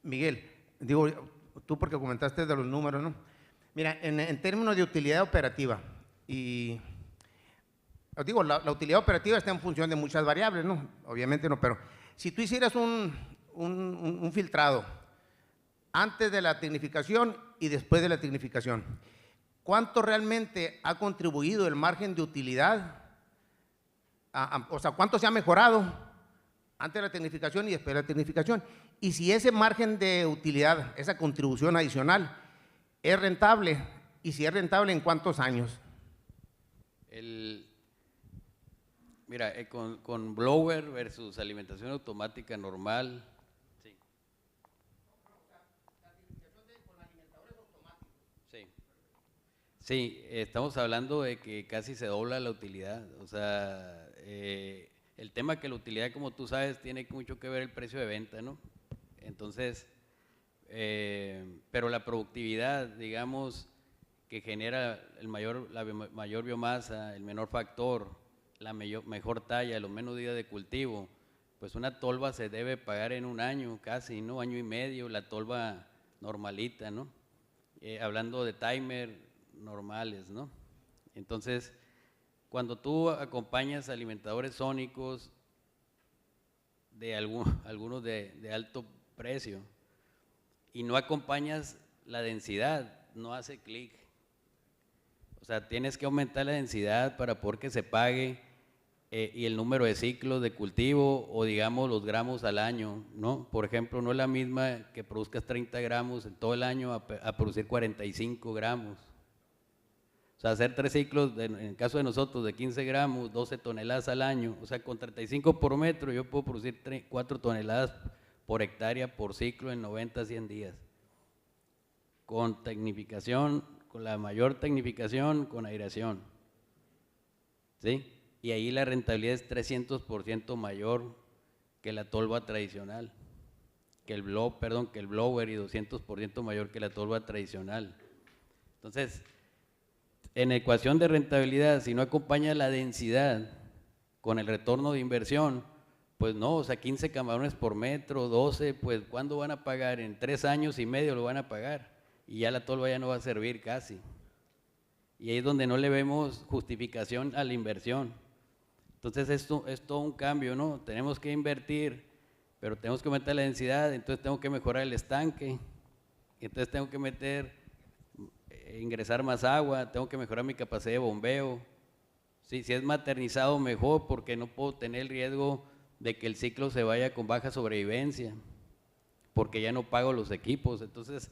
Miguel, digo, tú porque comentaste de los números, ¿no? Mira, en términos de utilidad operativa, y digo, la utilidad operativa está en función de muchas variables, ¿no? Obviamente no, pero si tú hicieras un filtrado antes de la tecnificación y después de la tecnificación, ¿cuánto realmente ha contribuido el margen de utilidad? O sea, ¿cuánto se ha mejorado antes de la tecnificación y después de la tecnificación? Y si ese margen de utilidad, esa contribución adicional, es rentable, y si es rentable, ¿en cuántos años? Mira, con blower versus alimentación automática normal. Sí. Sí. Sí, estamos hablando de que casi se dobla la utilidad. O sea, el tema que la utilidad, como tú sabes, tiene mucho que ver el precio de venta, ¿no? Entonces, pero la productividad, digamos, que genera la mayor biomasa, el menor factor, la mejor talla, los menos días de cultivo, pues una tolva se debe pagar en un año casi, ¿no? Año y medio, la tolva normalita, ¿no? Hablando de timer normales, ¿no? Entonces, cuando tú acompañas alimentadores sónicos de algunos de alto precio y no acompañas la densidad, no hace clic. O sea, tienes que aumentar la densidad para poder que se pague y el número de ciclos de cultivo o digamos los gramos al año, ¿no? Por ejemplo, no es la misma que produzcas 30 gramos en todo el año a producir 45 gramos. O sea, hacer 3 ciclos, en el caso de nosotros, de 15 gramos, 12 toneladas al año. O sea, con 35 por metro yo puedo producir 4 toneladas por hectárea por ciclo en 90 a 100 días. Con tecnificación, con la mayor tecnificación, con aireación. ¿Sí? Y ahí la rentabilidad es 300% mayor que la tolva tradicional, que el blower y 200% mayor que la tolva tradicional. Entonces, en la ecuación de rentabilidad, si no acompaña la densidad con el retorno de inversión, pues no, o sea, 15 camarones por metro, 12, pues ¿cuándo van a pagar? En 3 años y medio lo van a pagar y ya la tolva ya no va a servir casi. Y ahí es donde no le vemos justificación a la inversión. Entonces esto es todo un cambio, ¿no? Tenemos que invertir, pero tenemos que aumentar la densidad, entonces tengo que mejorar el estanque, entonces tengo que ingresar más agua, tengo que mejorar mi capacidad de bombeo. Sí, si es maternizado mejor, porque no puedo tener el riesgo de que el ciclo se vaya con baja sobrevivencia, porque ya no pago los equipos. Entonces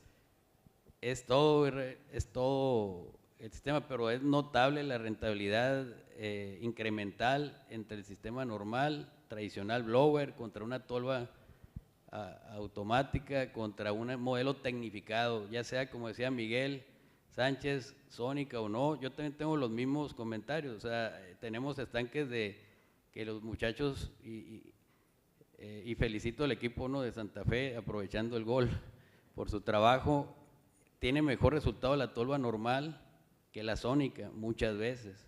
es todo el sistema, pero es notable la rentabilidad incremental entre el sistema normal, tradicional blower, contra una tolva automática, contra un modelo tecnificado, ya sea, como decía Miguel Sánchez, sónica o no. Yo también tengo los mismos comentarios, o sea, tenemos estanques de que los muchachos, y felicito al equipo, ¿no?, de Santa Fe, aprovechando el gol por su trabajo, tiene mejor resultado la tolva normal que la sónica muchas veces,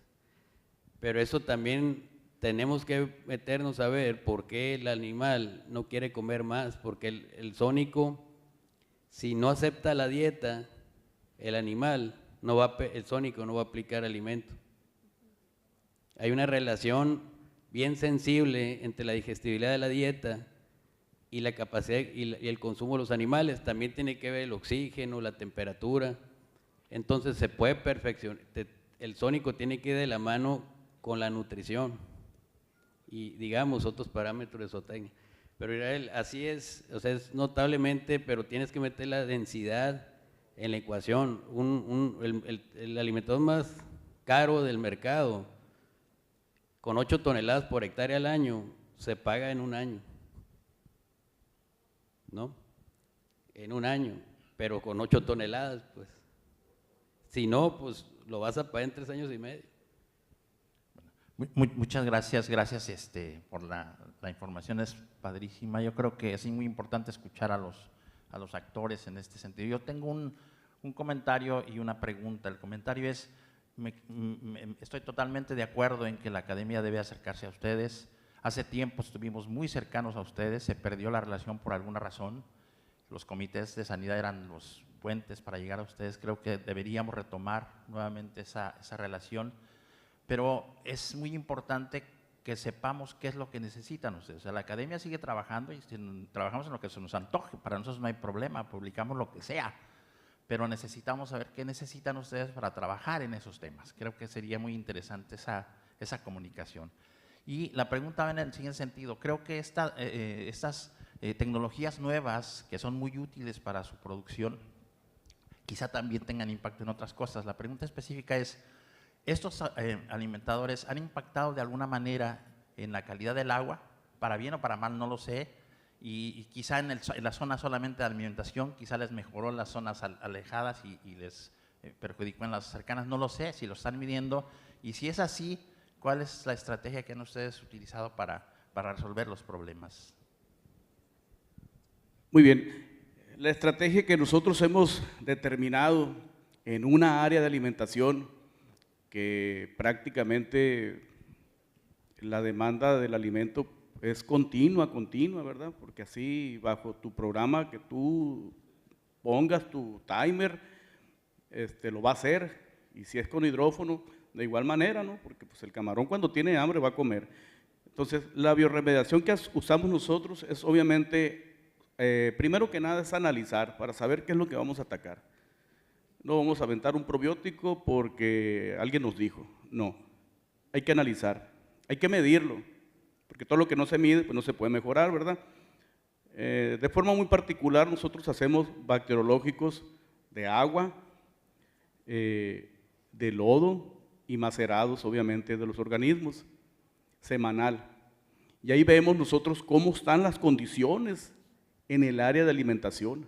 pero eso también tenemos que meternos a ver por qué el animal no quiere comer más, porque el sónico, si no acepta la dieta, el animal, el sónico no va a aplicar alimento. Hay una relación bien sensible entre la digestibilidad de la dieta y la capacidad y el consumo de los animales. También tiene que ver el oxígeno, la temperatura. Entonces se puede perfeccionar, el sónico tiene que ir de la mano con la nutrición y digamos otros parámetros de zootecnia. Pero Israel, así es, o sea, es notablemente, pero tienes que meter la densidad en la ecuación. El alimentador más caro del mercado, con 8 toneladas por hectárea al año, se paga en un año, ¿no? En un año, pero con 8 toneladas, pues. Si no, pues lo vas a pagar en 3 años y medio. Muchas gracias, por la información, es padrísima. Yo creo que es muy importante escuchar a los actores en este sentido. Yo tengo un comentario y una pregunta. El comentario es, estoy totalmente de acuerdo en que la academia debe acercarse a ustedes. Hace tiempo estuvimos muy cercanos a ustedes, se perdió la relación por alguna razón. Los comités de sanidad eran los puentes para llegar a ustedes. Creo que deberíamos retomar nuevamente esa relación, pero es muy importante que sepamos qué es lo que necesitan ustedes. O sea, la academia sigue trabajando y trabajamos en lo que se nos antoje. Para nosotros no hay problema, publicamos lo que sea, pero necesitamos saber qué necesitan ustedes para trabajar en esos temas. Creo que sería muy interesante esa comunicación. Y la pregunta va en el siguiente sentido. Creo que estas tecnologías nuevas, que son muy útiles para su producción, quizá también tengan impacto en otras cosas. La pregunta específica es, ¿estos alimentadores han impactado de alguna manera en la calidad del agua? Para bien o para mal, no lo sé. Y quizá en la zona solamente de alimentación, quizá les mejoró en las zonas alejadas y les perjudicó en las cercanas. No lo sé, si lo están midiendo. Y si es así, ¿cuál es la estrategia que han ustedes utilizado para resolver los problemas? Muy bien. La estrategia que nosotros hemos determinado en una área de alimentación que prácticamente la demanda del alimento es continua, ¿verdad? Porque así bajo tu programa que tú pongas tu timer, lo va a hacer, y si es con hidrófono, de igual manera, ¿no? Porque pues el camarón cuando tiene hambre va a comer. Entonces, la bioremediación que usamos nosotros es obviamente, primero que nada, es analizar para saber qué es lo que vamos a atacar. No vamos a aventar un probiótico porque alguien nos dijo, no, hay que analizar, hay que medirlo, porque todo lo que no se mide pues no se puede mejorar, ¿verdad? De forma muy particular nosotros hacemos bacteriológicos de agua, de lodo y macerados obviamente de los organismos, semanal. Y ahí vemos nosotros cómo están las condiciones en el área de alimentación.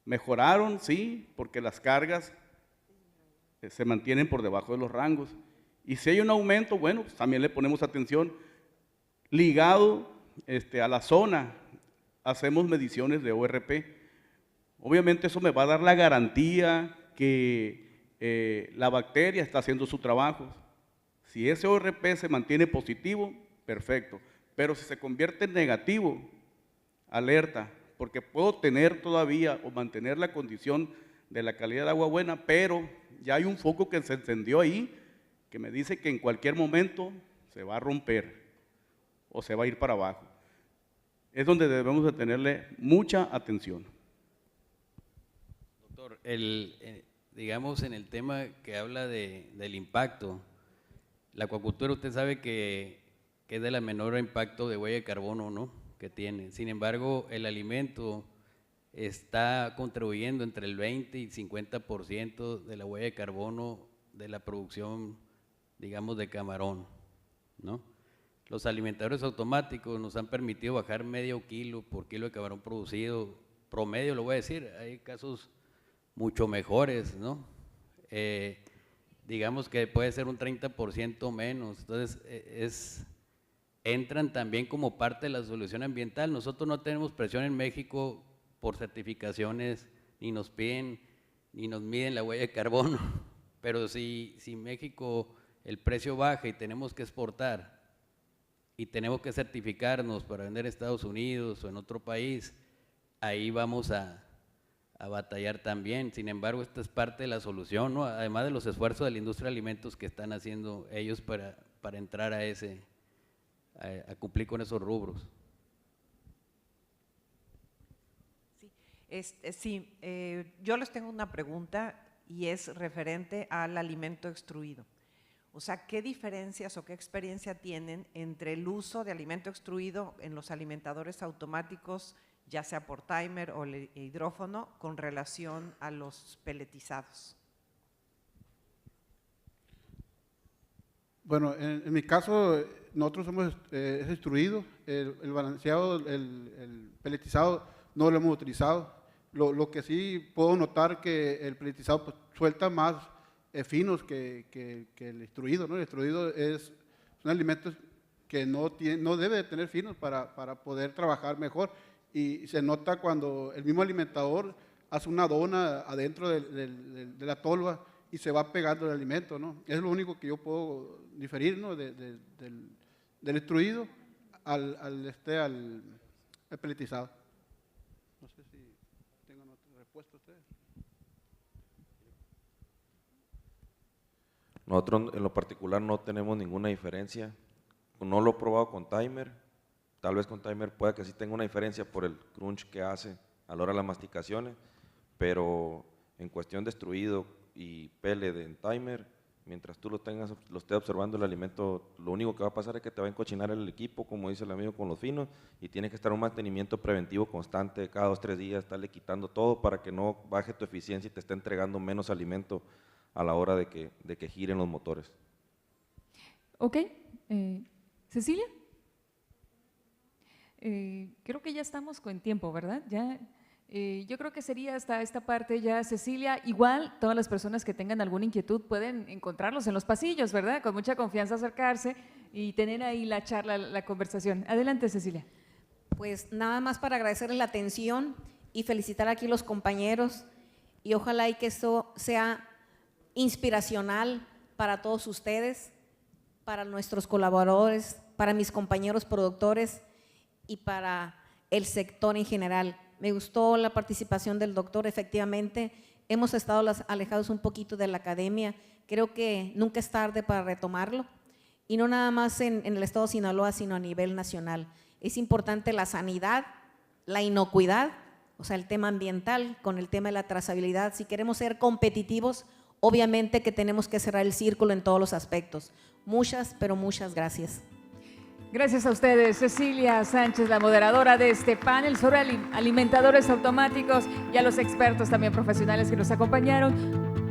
Mejoraron, sí, porque las cargas se mantienen por debajo de los rangos. Y si hay un aumento, bueno, pues también le ponemos atención. Ligado a la zona, hacemos mediciones de ORP. Obviamente eso me va a dar la garantía que la bacteria está haciendo su trabajo. Si ese ORP se mantiene positivo, perfecto. pero si se convierte en negativo, alerta, porque puedo tener todavía o mantener la condición de la calidad de agua buena, pero ya hay un foco que se encendió ahí, que me dice que en cualquier momento se va a romper o se va a ir para abajo. Es donde debemos de tenerle mucha atención. Doctor, digamos en el tema que habla del impacto, la acuacultura usted sabe que es de la menor impacto de huella de carbono, ¿no?, que tiene. Sin embargo, el alimento está contribuyendo entre el 20 y 50% de la huella de carbono de la producción, digamos, de camarón, ¿no? Los alimentadores automáticos nos han permitido bajar medio kilo por kilo de camarón producido, promedio lo voy a decir, hay casos mucho mejores, ¿no? Digamos que puede ser un 30% menos, entonces entran también como parte de la solución ambiental. Nosotros no tenemos presión en México por certificaciones, ni nos piden, ni nos miden la huella de carbono, pero si México el precio baja y tenemos que exportar y tenemos que certificarnos para vender en Estados Unidos o en otro país, ahí vamos a batallar también. Sin embargo, esta es parte de la solución, ¿no? Además de los esfuerzos de la industria de alimentos que están haciendo ellos para entrar a cumplir con esos rubros. Yo les tengo una pregunta y es referente al alimento extruido. O sea, ¿qué diferencias o qué experiencia tienen entre el uso de alimento extruido en los alimentadores automáticos, ya sea por timer o el hidrófono, con relación a los peletizados? Bueno, en mi caso, nosotros hemos extruido, el balanceado, el peletizado no lo hemos utilizado. Lo que sí puedo notar que el peletizado pues, suelta más finos que el extruido, ¿no? El extruido es un alimento que no debe de tener finos para poder trabajar mejor, y se nota cuando el mismo alimentador hace una dona adentro de la tolva y se va pegando el alimento, ¿no? Es lo único que yo puedo diferir, ¿no?, del extruido al peletizado. No sé si tengan otra respuesta ustedes. Nosotros en lo particular no tenemos ninguna diferencia. No lo he probado con timer. Tal vez con timer pueda que sí tenga una diferencia por el crunch que hace a la hora de las masticaciones, pero en cuestión de extruido y pellet en timer, mientras tú lo estés observando el alimento, lo único que va a pasar es que te va a encochinar el equipo, como dice el amigo, con los finos, y tiene que estar un mantenimiento preventivo constante, cada 2 o 3 días, estarle quitando todo para que no baje tu eficiencia y te esté entregando menos alimento a la hora de que giren los motores. Ok. ¿Cecilia? Creo que ya estamos con tiempo, ¿verdad? Ya, yo creo que sería hasta esta parte ya, Cecilia. Igual, todas las personas que tengan alguna inquietud pueden encontrarlos en los pasillos, ¿verdad? Con mucha confianza acercarse y tener ahí la charla, la conversación. Adelante, Cecilia. Pues nada más para agradecerles la atención y felicitar aquí a los compañeros, y ojalá y que esto sea inspiracional para todos ustedes, para nuestros colaboradores, para mis compañeros productores y para el sector en general. Me gustó la participación del doctor. Efectivamente, hemos estado alejados un poquito de la academia. Creo que nunca es tarde para retomarlo, y no nada más en el estado de Sinaloa, sino a nivel nacional. Es importante la sanidad, la inocuidad, o sea, el tema ambiental con el tema de la trazabilidad. Si queremos ser competitivos, obviamente que tenemos que cerrar el círculo en todos los aspectos. Muchas, pero muchas gracias. Gracias a ustedes, Cecilia Sánchez, la moderadora de este panel sobre alimentadores automáticos, y a los expertos también profesionales que nos acompañaron.